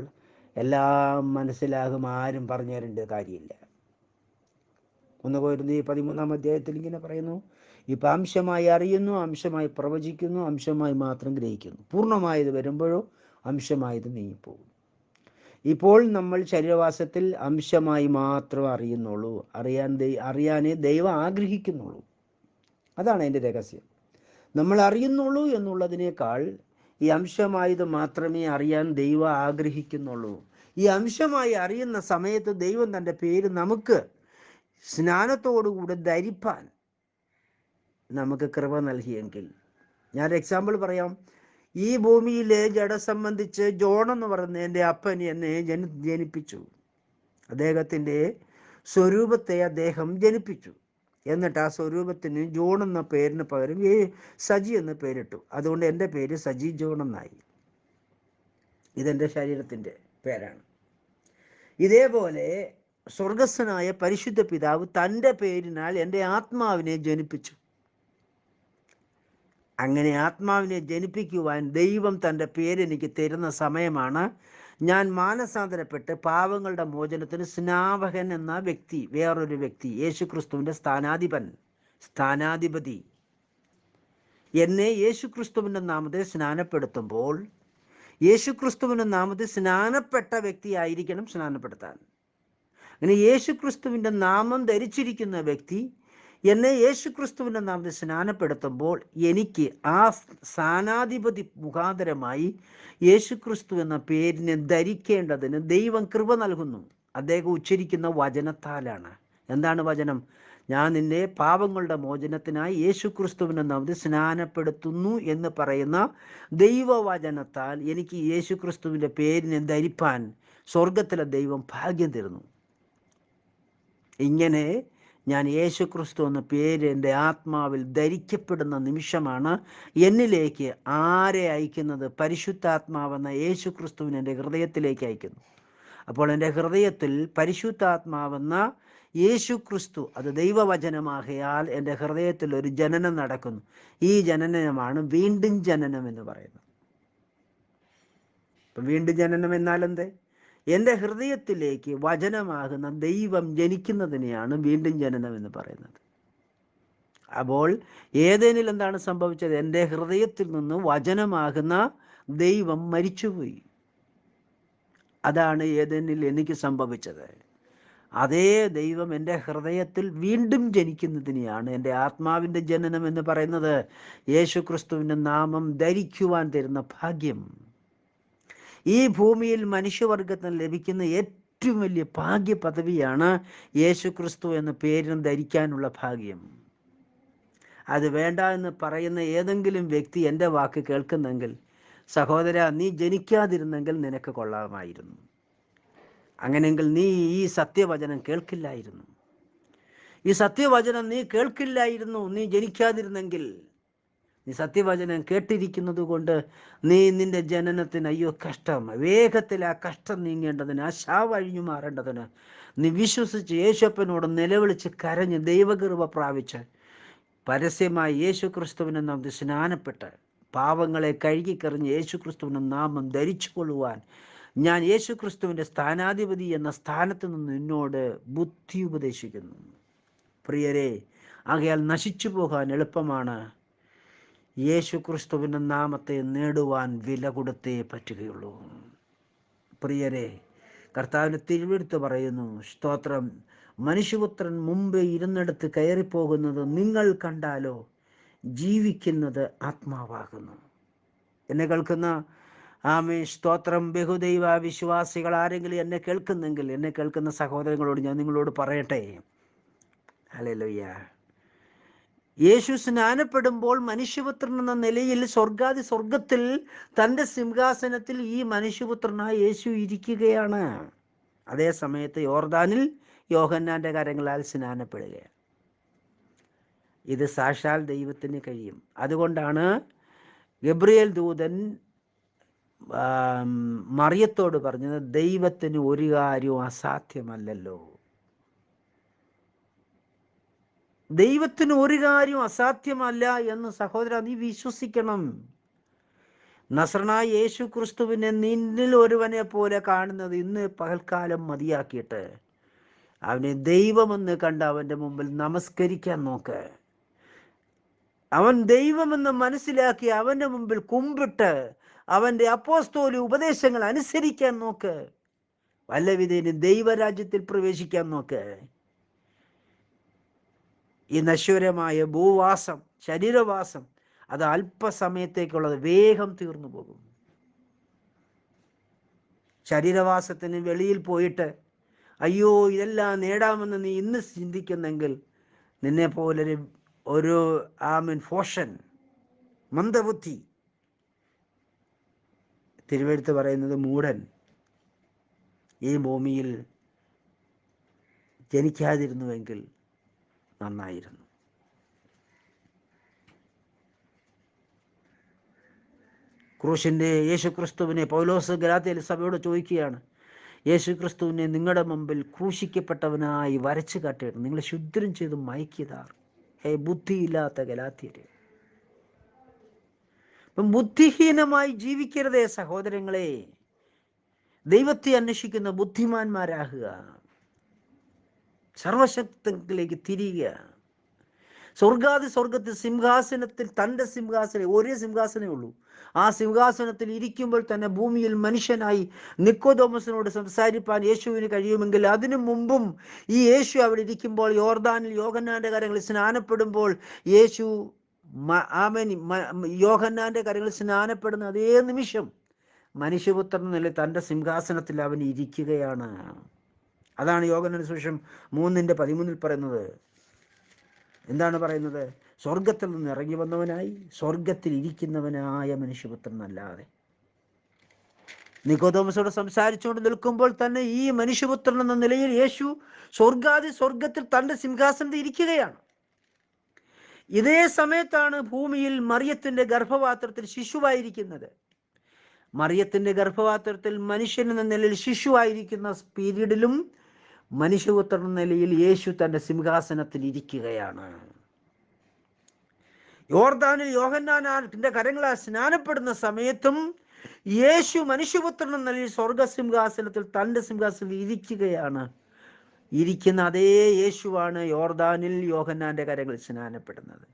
[SPEAKER 1] എല്ലാം മനസ്സിലാകും, ആരും പറഞ്ഞു തരേണ്ട കാര്യമില്ല. 1 കൊരിന്ത്യർ 13 ഇങ്ങനെ പറയുന്നു, ഇപ്പം അംശമായി അറിയുന്നു, അംശമായി പ്രവചിക്കുന്നു, അംശമായി മാത്രം ഗ്രഹിക്കുന്നു. പൂർണ്ണമായത് വരുമ്പോഴോ അംശമായത് നീങ്ങിപ്പോകും. ഇപ്പോൾ നമ്മൾ ശരീരവാസത്തിൽ അംശമായി മാത്രം അറിയുന്നുള്ളൂ. അറിയാനേ ദൈവം ആഗ്രഹിക്കുന്നുള്ളൂ. അതാണ് അതിൻ്റെ രഹസ്യം. നമ്മൾ അറിയുന്നുള്ളൂ എന്നുള്ളതിനേക്കാൾ ഈ അംശമായത് മാത്രമേ അറിയാൻ ദൈവം ആഗ്രഹിക്കുന്നുള്ളൂ. ഈ അംശമായി അറിയുന്ന സമയത്ത് ദൈവം തൻ്റെ പേര് നമുക്ക് സ്നാനത്തോടുകൂടെ ധരിപ്പാൻ നമുക്ക് കൃപ നൽകിയെങ്കിൽ, ഞാൻ എക്സാമ്പിൾ പറയാം. ഈ ഭൂമിയിലെ ജഡം സംബന്ധിച്ച് ജോൺ എന്ന് പറയുന്ന എൻ്റെ അപ്പൻ എന്നെ ജനിപ്പിച്ചു. അദ്ദേഹത്തിൻ്റെ സ്വരൂപത്തെ അദ്ദേഹം ജനിപ്പിച്ചു. എന്നിട്ട് ആ സ്വരൂപത്തിന് ജോൺ എന്ന പേരിന് പകരം സജി എന്ന പേരിട്ടു. അതുകൊണ്ട് എൻ്റെ പേര് സജി ജോൺ എന്നായി. ഇതെൻ്റെ ശരീരത്തിൻ്റെ പേരാണ്. ഇതേപോലെ സ്വർഗസ്ഥനായ പരിശുദ്ധ പിതാവ് തൻ്റെ പേരിനാൽ എൻ്റെ ആത്മാവിനെ ജനിപ്പിച്ചു. അങ്ങനെ ആത്മാവിനെ ജനിപ്പിക്കുവാൻ ദൈവം തൻ്റെ പേരെനിക്ക് തരുന്ന സമയമാണ് ഞാൻ മാനസാന്തരപ്പെട്ട് പാവങ്ങളുടെ മോചനത്തിന് സ്നാപകൻ എന്ന വ്യക്തി, വേറൊരു വ്യക്തി, യേശുക്രിസ്തുവിൻ്റെ സ്ഥാനാധിപതി എന്നെ യേശുക്രിസ്തുവിൻ്റെ നാമത്തിൽ സ്നാനപ്പെടുത്തുമ്പോൾ, യേശുക്രിസ്തുവിൻ്റെ നാമത്തിൽ സ്നാനപ്പെട്ട വ്യക്തിയായിരിക്കണം സ്നാനപ്പെടുത്താൻ. അങ്ങനെ യേശുക്രിസ്തുവിൻ്റെ നാമം ധരിച്ചിരിക്കുന്ന വ്യക്തി എന്നെ യേശുക്രിസ്തുവിൻ്റെ നാമത്തിൽ സ്നാനപ്പെടുത്തുമ്പോൾ എനിക്ക് ആ സ്ഥാനാധിപതി മുഖാന്തരമായി യേശുക്രിസ്തു എന്ന പേരിനെ ധരിക്കേണ്ടതിന് ദൈവം കൃപ നൽകുന്നു. അദ്ദേഹം ഉച്ചരിക്കുന്ന വചനത്താലാണ്. എന്താണ് വചനം? ഞാൻ നിന്നെ പാപങ്ങളുടെ മോചനത്തിനായി യേശുക്രിസ്തുവിൻ്റെ നാമത്തിൽ സ്നാനപ്പെടുത്തുന്നു എന്ന് പറയുന്ന ദൈവവചനത്താൽ എനിക്ക് യേശുക്രിസ്തുവിൻ്റെ പേരിനെ ധരിപ്പാൻ സ്വർഗത്തിലെ ദൈവം ഭാഗ്യം തരുന്നു. ഇങ്ങനെ ഞാൻ യേശുക്രിസ്തു എന്ന പേര് എൻ്റെ ആത്മാവിൽ ധരിക്കപ്പെടുന്ന നിമിഷമാണ് എന്നിലേക്ക് ആരെ അയക്കുന്നത്? പരിശുദ്ധാത്മാവെന്ന യേശുക്രിസ്തുവിനെ എൻ്റെ ഹൃദയത്തിലേക്ക് അയക്കുന്നു. അപ്പോൾ എൻ്റെ ഹൃദയത്തിൽ പരിശുദ്ധാത്മാവെന്ന യേശുക്രിസ്തു, അത് ദൈവവചനമാകയാൽ എൻ്റെ ഹൃദയത്തിൽ ഒരു ജനനം നടക്കുന്നു. ഈ ജനനമാണ് വീണ്ടും ജനനം എന്ന് പറയുന്നത്. ഇപ്പം വീണ്ടും ജനനം എന്നാൽ എന്ത്? എൻ്റെ ഹൃദയത്തിലേക്ക് വചനമാകുന്ന ദൈവം ജനിക്കുന്നതിനെയാണ് വീണ്ടും ജനനം എന്ന് പറയുന്നത്. അപ്പോൾ ഏദേനിൽ എന്താണ് സംഭവിച്ചത്? എൻ്റെ ഹൃദയത്തിൽ നിന്ന് വചനമാകുന്ന ദൈവം മരിച്ചുപോയി. അതാണ് ഏദേനിൽ എനിക്ക് സംഭവിച്ചത്. അതേ ദൈവം എൻ്റെ ഹൃദയത്തിൽ വീണ്ടും ജനിക്കുന്നതിനെയാണ് എൻ്റെ ആത്മാവിൻ്റെ ജനനം എന്ന് പറയുന്നത്. യേശുക്രിസ്തുവിൻ്റെ നാമം ധരിക്കുവാൻ തരുന്ന ഭാഗ്യം. ഈ ഭൂമിയിൽ മനുഷ്യവർഗത്തിന് ലഭിക്കുന്ന ഏറ്റവും വലിയ ഭാഗ്യ പദവിയാണ് യേശുക്രിസ്തു എന്ന പേരിന് ധരിക്കാനുള്ള ഭാഗ്യം. അത് വേണ്ട എന്ന് പറയുന്ന ഏതെങ്കിലും വ്യക്തി എൻ്റെ വാക്ക് കേൾക്കുന്നെങ്കിൽ, സഹോദര, നീ ജനിക്കാതിരുന്നെങ്കിൽ നിനക്ക് കൊള്ളാമായിരുന്നു. അങ്ങനെയെങ്കിൽ നീ ഈ സത്യവചനം കേൾക്കില്ലായിരുന്നു. ഈ സത്യവചനം നീ കേൾക്കില്ലായിരുന്നു നീ ജനിക്കാതിരുന്നെങ്കിൽ. നീ സത്യവചനം കേട്ടിരിക്കുന്നത് കൊണ്ട് നിന്റെ ജനനത്തിന് അയ്യോ കഷ്ടം, വേഗത്തിൽ ആ കഷ്ടം നീങ്ങേണ്ടതിന്, ആ ശാവ് അഴിഞ്ഞു മാറേണ്ടതിന് നീ വിശ്വസിച്ച് യേശപ്പനോട് നിലവിളിച്ച് കരഞ്ഞ് ദൈവകൃപ പ്രാപിച്ച് പരസ്യമായി യേശുക്രിസ്തുവിനെ നാം സ്നാനപ്പെട്ട് പാവങ്ങളെ കഴുകിക്കറിഞ്ഞ് യേശുക്രിസ്തുവിൻ്റെ നാമം ധരിച്ചു കൊള്ളുവാൻ ഞാൻ യേശുക്രിസ്തുവിൻ്റെ സ്ഥാനാധിപതി എന്ന സ്ഥാനത്ത് നിന്ന് നിന്നോട് ബുദ്ധി ഉപദേശിക്കുന്നു. പ്രിയരെ, ആകയാൽ നശിച്ചു പോകാൻ എളുപ്പമാണ്. യേശുക്രിസ്തുവിൻ്റെ നാമത്തെ നേടുവാൻ വില കൊടുത്തേ പറ്റുകയുള്ളൂ. പ്രിയരെ, കർത്താവിൻ്റെ തിരുവെടുത്ത് പറയുന്നു, സ്തോത്രം, മനുഷ്യപുത്രൻ മുമ്പേ ഇരുന്നിടത്ത് കയറിപ്പോകുന്നത് നിങ്ങൾ കണ്ടാലോ? ജീവിക്കുന്നത് ആത്മാവാകുന്നു. എന്നെ കേൾക്കുന്ന ആമേ സ്തോത്രം, ബഹുദൈവ വിശ്വാസികൾ ആരെങ്കിലും എന്നെ കേൾക്കുന്നെങ്കിൽ, എന്നെ കേൾക്കുന്ന സഹോദരങ്ങളോട് ഞാൻ നിങ്ങളോട് പറയട്ടെ, ഹല്ലേലൂയ. യേശു സ്നാനപ്പെടുമ്പോൾ മനുഷ്യപുത്രൻ എന്ന നിലയിൽ സ്വർഗത്തിൽ തൻ്റെ സിംഹാസനത്തിൽ ഈ മനുഷ്യപുത്രനായ യേശു ഇരിക്കുകയാണ്. അതേ സമയത്ത് യോർദാനിൽ യോഹന്നാന്റെ കരങ്ങളാൽ സ്നാനപ്പെടുകയാണ്. ഇത് സാക്ഷാൽ ദൈവത്തിന് കഴിയും. അതുകൊണ്ടാണ് ഗബ്രിയേൽ ദൂതൻ മറിയത്തോട് പറഞ്ഞത്, ദൈവത്തിന് ഒരു കാര്യവും അസാധ്യമല്ലല്ലോ. ദൈവത്തിന് ഒരു കാര്യം അസാധ്യമല്ല എന്ന് സഹോദര നീ വിശ്വസിക്കണം. നസ്രനായ യേശു ക്രിസ്തുവിനെ നിന്നിൽ ഒരുവനെ പോലെ കാണുന്നത് ഇന്ന് പകൽക്കാലം മതിയാക്കിയിട്ട് അവനെ ദൈവമെന്ന് കണ്ട് അവൻ്റെ മുമ്പിൽ നമസ്കരിക്കാൻ നോക്ക്. അവൻ ദൈവമെന്ന് മനസ്സിലാക്കി അവൻ്റെ മുമ്പിൽ കുമ്പിട്ട് അവൻ്റെ അപ്പോസ്തോല ഉപദേശങ്ങൾ അനുസരിക്കാൻ നോക്ക്. വല്ലവിധേനും ദൈവരാജ്യത്തിൽ പ്രവേശിക്കാൻ നോക്ക്. ഈ നശ്വരമായ ഭൂവാസം, ശരീരവാസം, അത് അല്പസമയത്തേക്കുള്ളത്, വേഗം തീർന്നു പോകും. ശരീരവാസത്തിന് വെളിയിൽ പോയിട്ട് അയ്യോ ഇതെല്ലാം നേടാമെന്ന് നീ ഇന്ന് ചിന്തിക്കുന്നെങ്കിൽ നിന്നെ പോലൊരു ഫോഷൻ, മന്ദബുദ്ധി, തിരുവെഴുത്ത് പറയുന്നത് മൂഢൻ, ഈ ഭൂമിയിൽ ജനിക്കാതിരുന്നുവെങ്കിൽ നന്നായിരുന്നു. ക്രൂശിൻ്റെ യേശുക്രിസ്തുവിനെ പൗലോസ് ഗലാത്യയിലെ സഭയോട് ചോദിക്കുകയാണ്, യേശുക്രിസ്തുവിനെ നിങ്ങളുടെ മുമ്പിൽ ക്രൂശിക്കപ്പെട്ടവനായി വരച്ചു കാട്ടിയിട്ട് നിങ്ങൾ ശുദ്ധം ചെയ്ത് മയക്കിയതാർ. ബുദ്ധിയില്ലാത്ത ഗലാത്യര്. അപ്പം ബുദ്ധിഹീനമായി ജീവിക്കരുതേ സഹോദരങ്ങളെ. ദൈവത്തെ അന്വേഷിക്കുന്ന ബുദ്ധിമാന്മാരാകുക. സർവശക്തിയിലേക്ക് തിരിയുക. സ്വർഗത്തിൽ സിംഹാസനത്തിൽ തൻ്റെ സിംഹാസനം, ഒരേ സിംഹാസനമേ ഉള്ളൂ. ആ സിംഹാസനത്തിൽ ഇരിക്കുമ്പോൾ തന്നെ ഭൂമിയിൽ മനുഷ്യനായി നിക്കോദോമസിനോട് സംസാരിപ്പാൻ യേശുവിന് കഴിയുമെങ്കിൽ അതിനു മുമ്പും ഈ യേശു അവിടെ ഇരിക്കുമ്പോൾ യോർദാനിൽ യോഹന്നാന്റെ കരങ്ങളിൽ സ്നാനപ്പെടുമ്പോൾ യേശു യോഹന്നാന്റെ കരങ്ങളിൽ സ്നാനപ്പെടുന്ന അതേ നിമിഷം മനുഷ്യപുത്രൻ നില തൻ്റെ സിംഹാസനത്തിൽ അവൻ ഇരിക്കുകയാണ്. അതാണ് യോഹന്നാന്റെ സുവിശേഷം 3:13 പറയുന്നത്. എന്താണ് പറയുന്നത്? സ്വർഗത്തിൽ നിന്ന് ഇറങ്ങി വന്നവനായി സ്വർഗത്തിൽ ഇരിക്കുന്നവനായ മനുഷ്യപുത്രൻ അല്ലാതെ. നിക്കോദോമസോട് സംസാരിച്ചുകൊണ്ട് നിൽക്കുമ്പോൾ തന്നെ ഈ മനുഷ്യപുത്രൻ എന്ന നിലയിൽ യേശു സ്വർഗത്തിൽ തൻ്റെ സിംഹാസനത്തിൽ ഇരിക്കുകയാണ്. ഇതേ സമയത്താണ് ഭൂമിയിൽ മറിയത്തിൻ്റെ ഗർഭപാത്രത്തിൽ ശിശുവായിരിക്കുന്നത്. മറിയത്തിൻ്റെ ഗർഭപാത്രത്തിൽ മനുഷ്യൻ എന്ന നിലയിൽ ശിശുവായിരിക്കുന്ന പീരീഡിലും മനുഷ്യപുത്രൻ എന്ന നിലയിൽ യേശു തൻ്റെ സിംഹാസനത്തിൽ ഇരിക്കുകയാണ്. യോർദാനിൽ യോഹന്നാന്റെ കരങ്ങളാൽ സ്നാനപ്പെടുന്ന സമയത്തും യേശു മനുഷ്യപുത്രൻ എന്ന നിലയിൽ സ്വർഗസിംഹാസനത്തിൽ തൻ്റെ സിംഹാസനത്തിൽ ഇരിക്കുകയാണ്. ഇരിക്കുന്ന അതേ യേശുവാണ് യോർദാനിൽ യോഹന്നാന്റെ കരങ്ങളിൽ സ്നാനപ്പെടുന്നത്.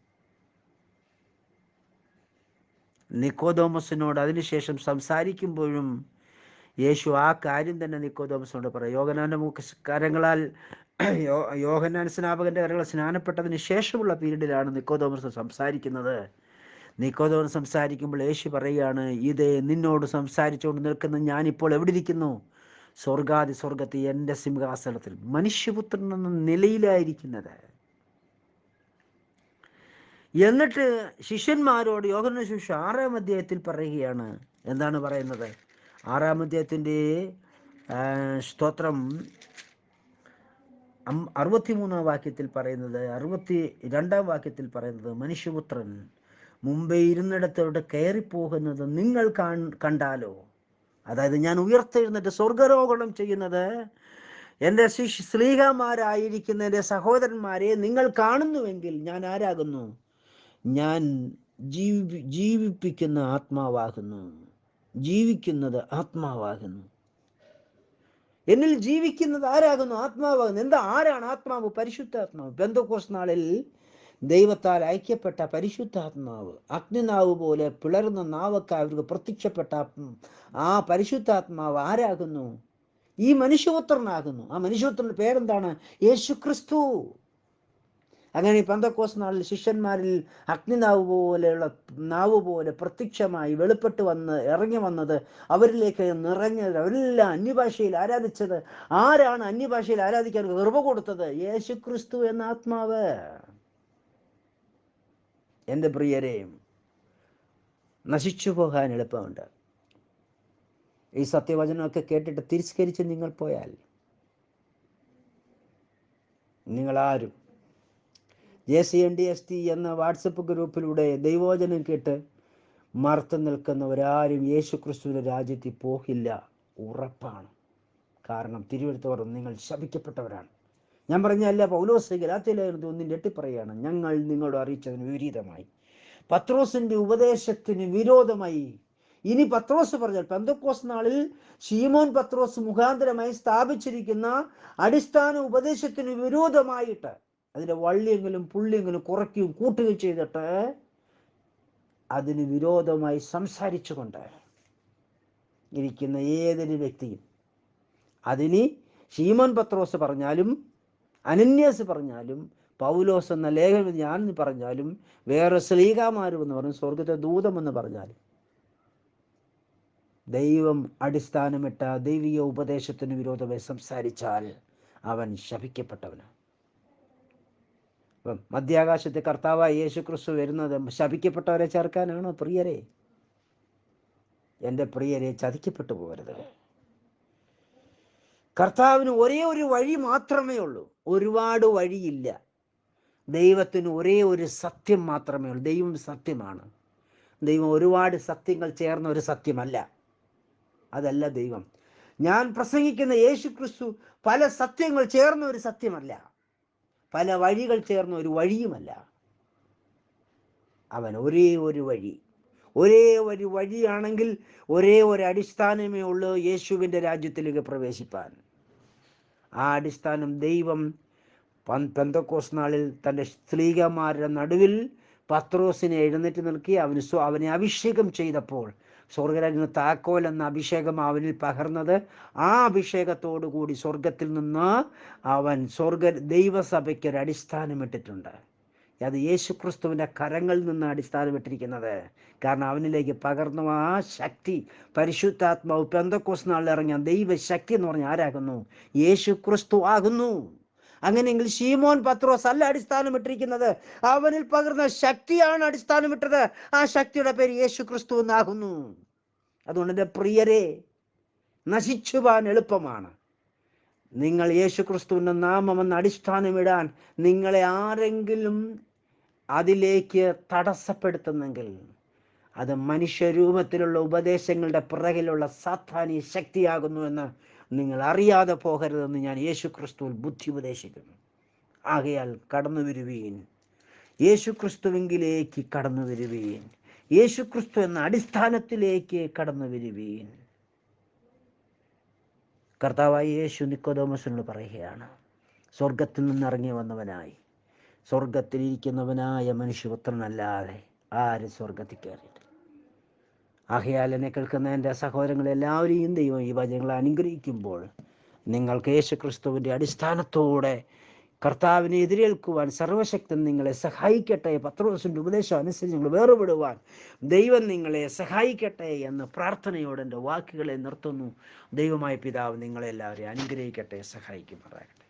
[SPEAKER 1] നിക്കോദോമസിനോട് അതിനുശേഷം സംസാരിക്കുമ്പോഴും യേശു ആ കാര്യം തന്നെ നിക്കോദോമസിനോട് പറയും. യോഹന്നാന്റെ കരങ്ങളാൽ യോഹന്നാൻ സ്നാപകന്റെ കരങ്ങൾ സ്നാനപ്പെട്ടതിന് ശേഷമുള്ള പീരീഡിലാണ് നിക്കോദോമസ് സംസാരിക്കുന്നത്. നിക്കോദോമസ് സംസാരിക്കുമ്പോൾ യേശു പറയുകയാണ്, ഇതേ നിന്നോട് സംസാരിച്ചുകൊണ്ട് നിൽക്കുന്ന ഞാനിപ്പോൾ എവിടെ ഇരിക്കുന്നു? സ്വർഗത്തിൽ എൻ്റെ സിംഹാസനത്തിൽ, മനുഷ്യപുത്രൻ എന്ന നിലയിലായിരിക്കുന്നത്. എന്നിട്ട് ശിഷ്യന്മാരോട് യോഹന്നാന്റെ സുവിശേഷം 6-ാം അധ്യായത്തിൽ പറയുകയാണ്. എന്താണ് പറയുന്നത്? 6-ാം അധ്യായത്തിൻ്റെ സ്തോത്രം 63-ാം വാക്യത്തിൽ പറയുന്നത്, 62-ാം വാക്യത്തിൽ പറയുന്നത്, മനുഷ്യപുത്രൻ മുമ്പേ ഇരുന്നിടത്തോട്ട് കയറിപ്പോകുന്നത് നിങ്ങൾ കണ്ടാലോ. അതായത് ഞാൻ ഉയർത്തെഴുന്നിട്ട് സ്വർഗാരോഹണം ചെയ്യുന്നത് എൻ്റെ ശ്ലീഹന്മാരായിരിക്കുന്ന എൻ്റെ സഹോദരന്മാരെ നിങ്ങൾ കാണുന്നുവെങ്കിൽ ഞാൻ ആരാകുന്നു? ഞാൻ ജീവിപ്പിക്കുന്ന ആത്മാവാകുന്നു. ജീവിക്കുന്നത് ആത്മാവാകുന്നു. എന്നിൽ ജീവിക്കുന്നത് ആരാകുന്നു? ആത്മാവാകുന്നു. ആരാണ് ആത്മാവ്? പരിശുദ്ധാത്മാവ്. പെന്തക്കോസ്ത് നാളിൽ ദൈവത്താൽ ഐക്യപ്പെട്ട പരിശുദ്ധാത്മാവ്, അഗ്നിനാവ് പോലെ പിളർന്ന നാവൊക്കെ അവർക്ക് പ്രത്യക്ഷപ്പെട്ട ആ പരിശുദ്ധാത്മാവ് ആരാകുന്നു? ഈ മനുഷ്യപുത്രനാകുന്നു. ആ മനുഷ്യപുത്രന്റെ പേരെന്താണ്? യേശു ക്രിസ്തു. അങ്ങനെ ഈ പെന്തക്കോസ്ത് നാളിൽ ശിഷ്യന്മാരിൽ നാവ് പോലെ പ്രത്യക്ഷമായി വെളിപ്പെട്ട് വന്ന് ഇറങ്ങി വന്നത്, അവരിലേക്ക് നിറഞ്ഞത്, അവരെല്ലാം അന്യഭാഷയിൽ ആരാധിച്ചത്. ആരാണ് അന്യഭാഷയിൽ ആരാധിക്കാൻ കൃപ കൊടുത്തത്? യേശുക്രിസ്തു എന്ന ആത്മാവ്. എൻ്റെ പ്രിയരെ, നശിച്ചു പോകാൻ എളുപ്പമുണ്ട്. ഈ സത്യവചനമൊക്കെ കേട്ടിട്ട് തിരസ്കരിച്ച് നിങ്ങൾ പോയാൽ നിങ്ങളാരും JCNDST എന്ന വാട്സപ്പ് ഗ്രൂപ്പിലൂടെ ദൈവവചനം കേട്ട് മറുത്തു നിൽക്കുന്നവരാരും യേശു ക്രിസ്തുവിൻ്റെ രാജ്യത്തിൽ പോകില്ല, ഉറപ്പാണ്. കാരണം തിരുവെഴുത്ത് പറഞ്ഞു, നിങ്ങൾ ശപിക്കപ്പെട്ടവരാണ്. ഞാൻ പറഞ്ഞല്ല, പൗലോസ് ഗലാത്യലേഖനത്തിൽ 1:8 പറയുകയാണ്, ഞങ്ങൾ നിങ്ങളോട് അറിയിച്ചതിന് വിപരീതമായി, പത്രോസിന്റെ ഉപദേശത്തിന് വിരോധമായി. ഇനി പത്രോസ് പറഞ്ഞാൽ പെന്തക്കോസ്ത് നാളിൽ ശീമോൻ പത്രോസ് മുഖാന്തരമായി സ്ഥാപിച്ചിരിക്കുന്ന അടിസ്ഥാന ഉപദേശത്തിന് വിരോധമായിട്ട് അതിൻ്റെ വള്ളിയെങ്കിലും പുള്ളിയെങ്കിലും കുറയ്ക്കുകയും കൂട്ടുകയും ചെയ്തിട്ട് അതിന് വിരോധമായി സംസാരിച്ചുകൊണ്ട് ഇരിക്കുന്ന ഏതൊരു വ്യക്തിയും, അതിന് ശീമോൻ പത്രോസ് പറഞ്ഞാലും അനന്യാസ് പറഞ്ഞാലും പൗലോസ് എന്ന ലേഖനം ഞാൻ പറഞ്ഞാലും വേറെ ശ്ലീഹാമാരും എന്ന് പറഞ്ഞു സ്വർഗത്തെ ദൂതമെന്ന് പറഞ്ഞാലും, ദൈവം അടിസ്ഥാനമിട്ട ദൈവിക ഉപദേശത്തിന് വിരോധമായി സംസാരിച്ചാൽ അവൻ ശപിക്കപ്പെട്ടവന്. അപ്പം മധ്യാകാശത്തെ കർത്താവായ യേശു ക്രിസ്തു വരുന്നത് ശപിക്കപ്പെട്ടവരെ ചേർക്കാനാണോ? പ്രിയരെ, എൻ്റെ പ്രിയരെ, ചതിക്കപ്പെട്ടു പോകരുത്. കർത്താവിന് ഒരേ ഒരു വഴി മാത്രമേ ഉള്ളൂ, ഒരുപാട് വഴിയില്ല. ദൈവത്തിന് ഒരേ ഒരു സത്യം മാത്രമേ ഉള്ളൂ. ദൈവം സത്യമാണ്. ദൈവം ഒരുപാട് സത്യങ്ങൾ ചേർന്ന ഒരു സത്യമല്ല. അതല്ല ദൈവം. ഞാൻ പ്രസംഗിക്കുന്ന യേശു ക്രിസ്തു പല സത്യങ്ങൾ ചേർന്ന ഒരു സത്യമല്ല, പല വഴികൾ ചേർന്ന ഒരു വഴിയുമല്ല. അവൻ ഒരേ ഒരു വഴി. ഒരേ ഒരു വഴിയാണെങ്കിൽ ഒരേ ഒരു അടിസ്ഥാനമേ ഉള്ളൂ യേശുവിൻ്റെ രാജ്യത്തിലേക്ക് പ്രവേശിപ്പാൻ. ആ അടിസ്ഥാനം ദൈവം പെന്തക്കോസ്ത് നാളിൽ തൻ്റെ സ്ത്രീകന്മാരുടെ നടുവിൽ പത്രോസിനെ എഴുന്നേറ്റ് നിർത്തി അവനെ അഭിഷേകം ചെയ്തപ്പോൾ സ്വർഗരാജ്ഞ താക്കോൽ എന്ന അഭിഷേകം അവനിൽ പകർന്നത്. ആ അഭിഷേകത്തോടു കൂടി സ്വർഗത്തിൽ നിന്ന് അവൻ ദൈവസഭയ്ക്ക് ഒരു അടിസ്ഥാനമിട്ടിട്ടുണ്ട്. അത് യേശു ക്രിസ്തുവിൻ്റെ കരങ്ങളിൽ നിന്ന് അടിസ്ഥാനമിട്ടിരിക്കുന്നത്. കാരണം അവനിലേക്ക് പകർന്ന ആ ശക്തി, പരിശുദ്ധാത്മാവ് പെന്തക്കോസ്ത് നാളിൽ ഇറങ്ങിയ ദൈവശക്തി എന്ന് പറഞ്ഞാൽ ആരാകുന്നു? യേശു ക്രിസ്തു ആകുന്നു. അങ്ങനെയെങ്കിൽ ശീമോൻ പത്രോസ് അല്ല അടിസ്ഥാനമിട്ടിരിക്കുന്നത്, അവനിൽ പകർന്ന ശക്തിയാണ് അടിസ്ഥാനമിട്ടത്. ആ ശക്തിയുടെ പേര് യേശു ക്രിസ്തു എന്നാകുന്നു. അതുകൊണ്ട് എൻ്റെ പ്രിയരെ, നശിച്ചു പോകാൻ എളുപ്പമാണ്. നിങ്ങൾ യേശു ക്രിസ്തുവിൻ്റെ നാമമെന്ന് അടിസ്ഥാനമിടാൻ നിങ്ങളെ ആരെങ്കിലും അതിലേക്ക് തടസ്സപ്പെടുത്തുന്നെങ്കിൽ അത് മനുഷ്യരൂപത്തിലുള്ള ഉപദേശങ്ങളുടെ പിറകിലുള്ള സാത്താനീയ ശക്തിയാകുന്നു എന്ന് നിങ്ങൾ അറിയാതെ പോകരുതെന്ന് ഞാൻ യേശു ക്രിസ്തുവിൽ ബുദ്ധി ഉപദേശിക്കുന്നു. ആകയാൽ കടന്നു വരുവീൻ, യേശു ക്രിസ്തുവിലേക്ക് കടന്നു വരുവീൻ, യേശു ക്രിസ്തു എന്ന അടിസ്ഥാനത്തിലേക്ക് കടന്നു വരുവീൻ. കർത്താവായ യേശു നിക്കോദോമസിനോട് പറയുകയാണ്, സ്വർഗത്തിൽ നിന്നിറങ്ങി വന്നവനായി സ്വർഗത്തിലിരിക്കുന്നവനായ മനുഷ്യപുത്രനല്ലാതെ ആരും സ്വർഗത്തിൽ കയറിയിട്ടില്ല. ആകയാൽ എന്നെ കേൾക്കുന്ന എൻ്റെ സഹോദരങ്ങളെല്ലാവരെയും ദൈവം ഈ വചനങ്ങളെ അനുഗ്രഹിക്കുമ്പോൾ നിങ്ങൾക്ക് യേശു ക്രിസ്തുവിൻ്റെ അടിസ്ഥാനത്തോടെ കർത്താവിനെ എതിരേൽക്കുവാൻ സർവശക്തൻ നിങ്ങളെ സഹായിക്കട്ടെ. പത്രോസിൻ്റെ ഉപദേശം അനുസരിച്ച് നിങ്ങൾ വേർപെടുവാൻ ദൈവം നിങ്ങളെ സഹായിക്കട്ടെ എന്ന് പ്രാർത്ഥനയോടെ എൻ്റെ വാക്കുകളെ നിർത്തുന്നു. ദൈവമായ പിതാവ് നിങ്ങളെല്ലാവരെയും അനുഗ്രഹിക്കട്ടെ, സഹായിക്കുമാറാകട്ടെ.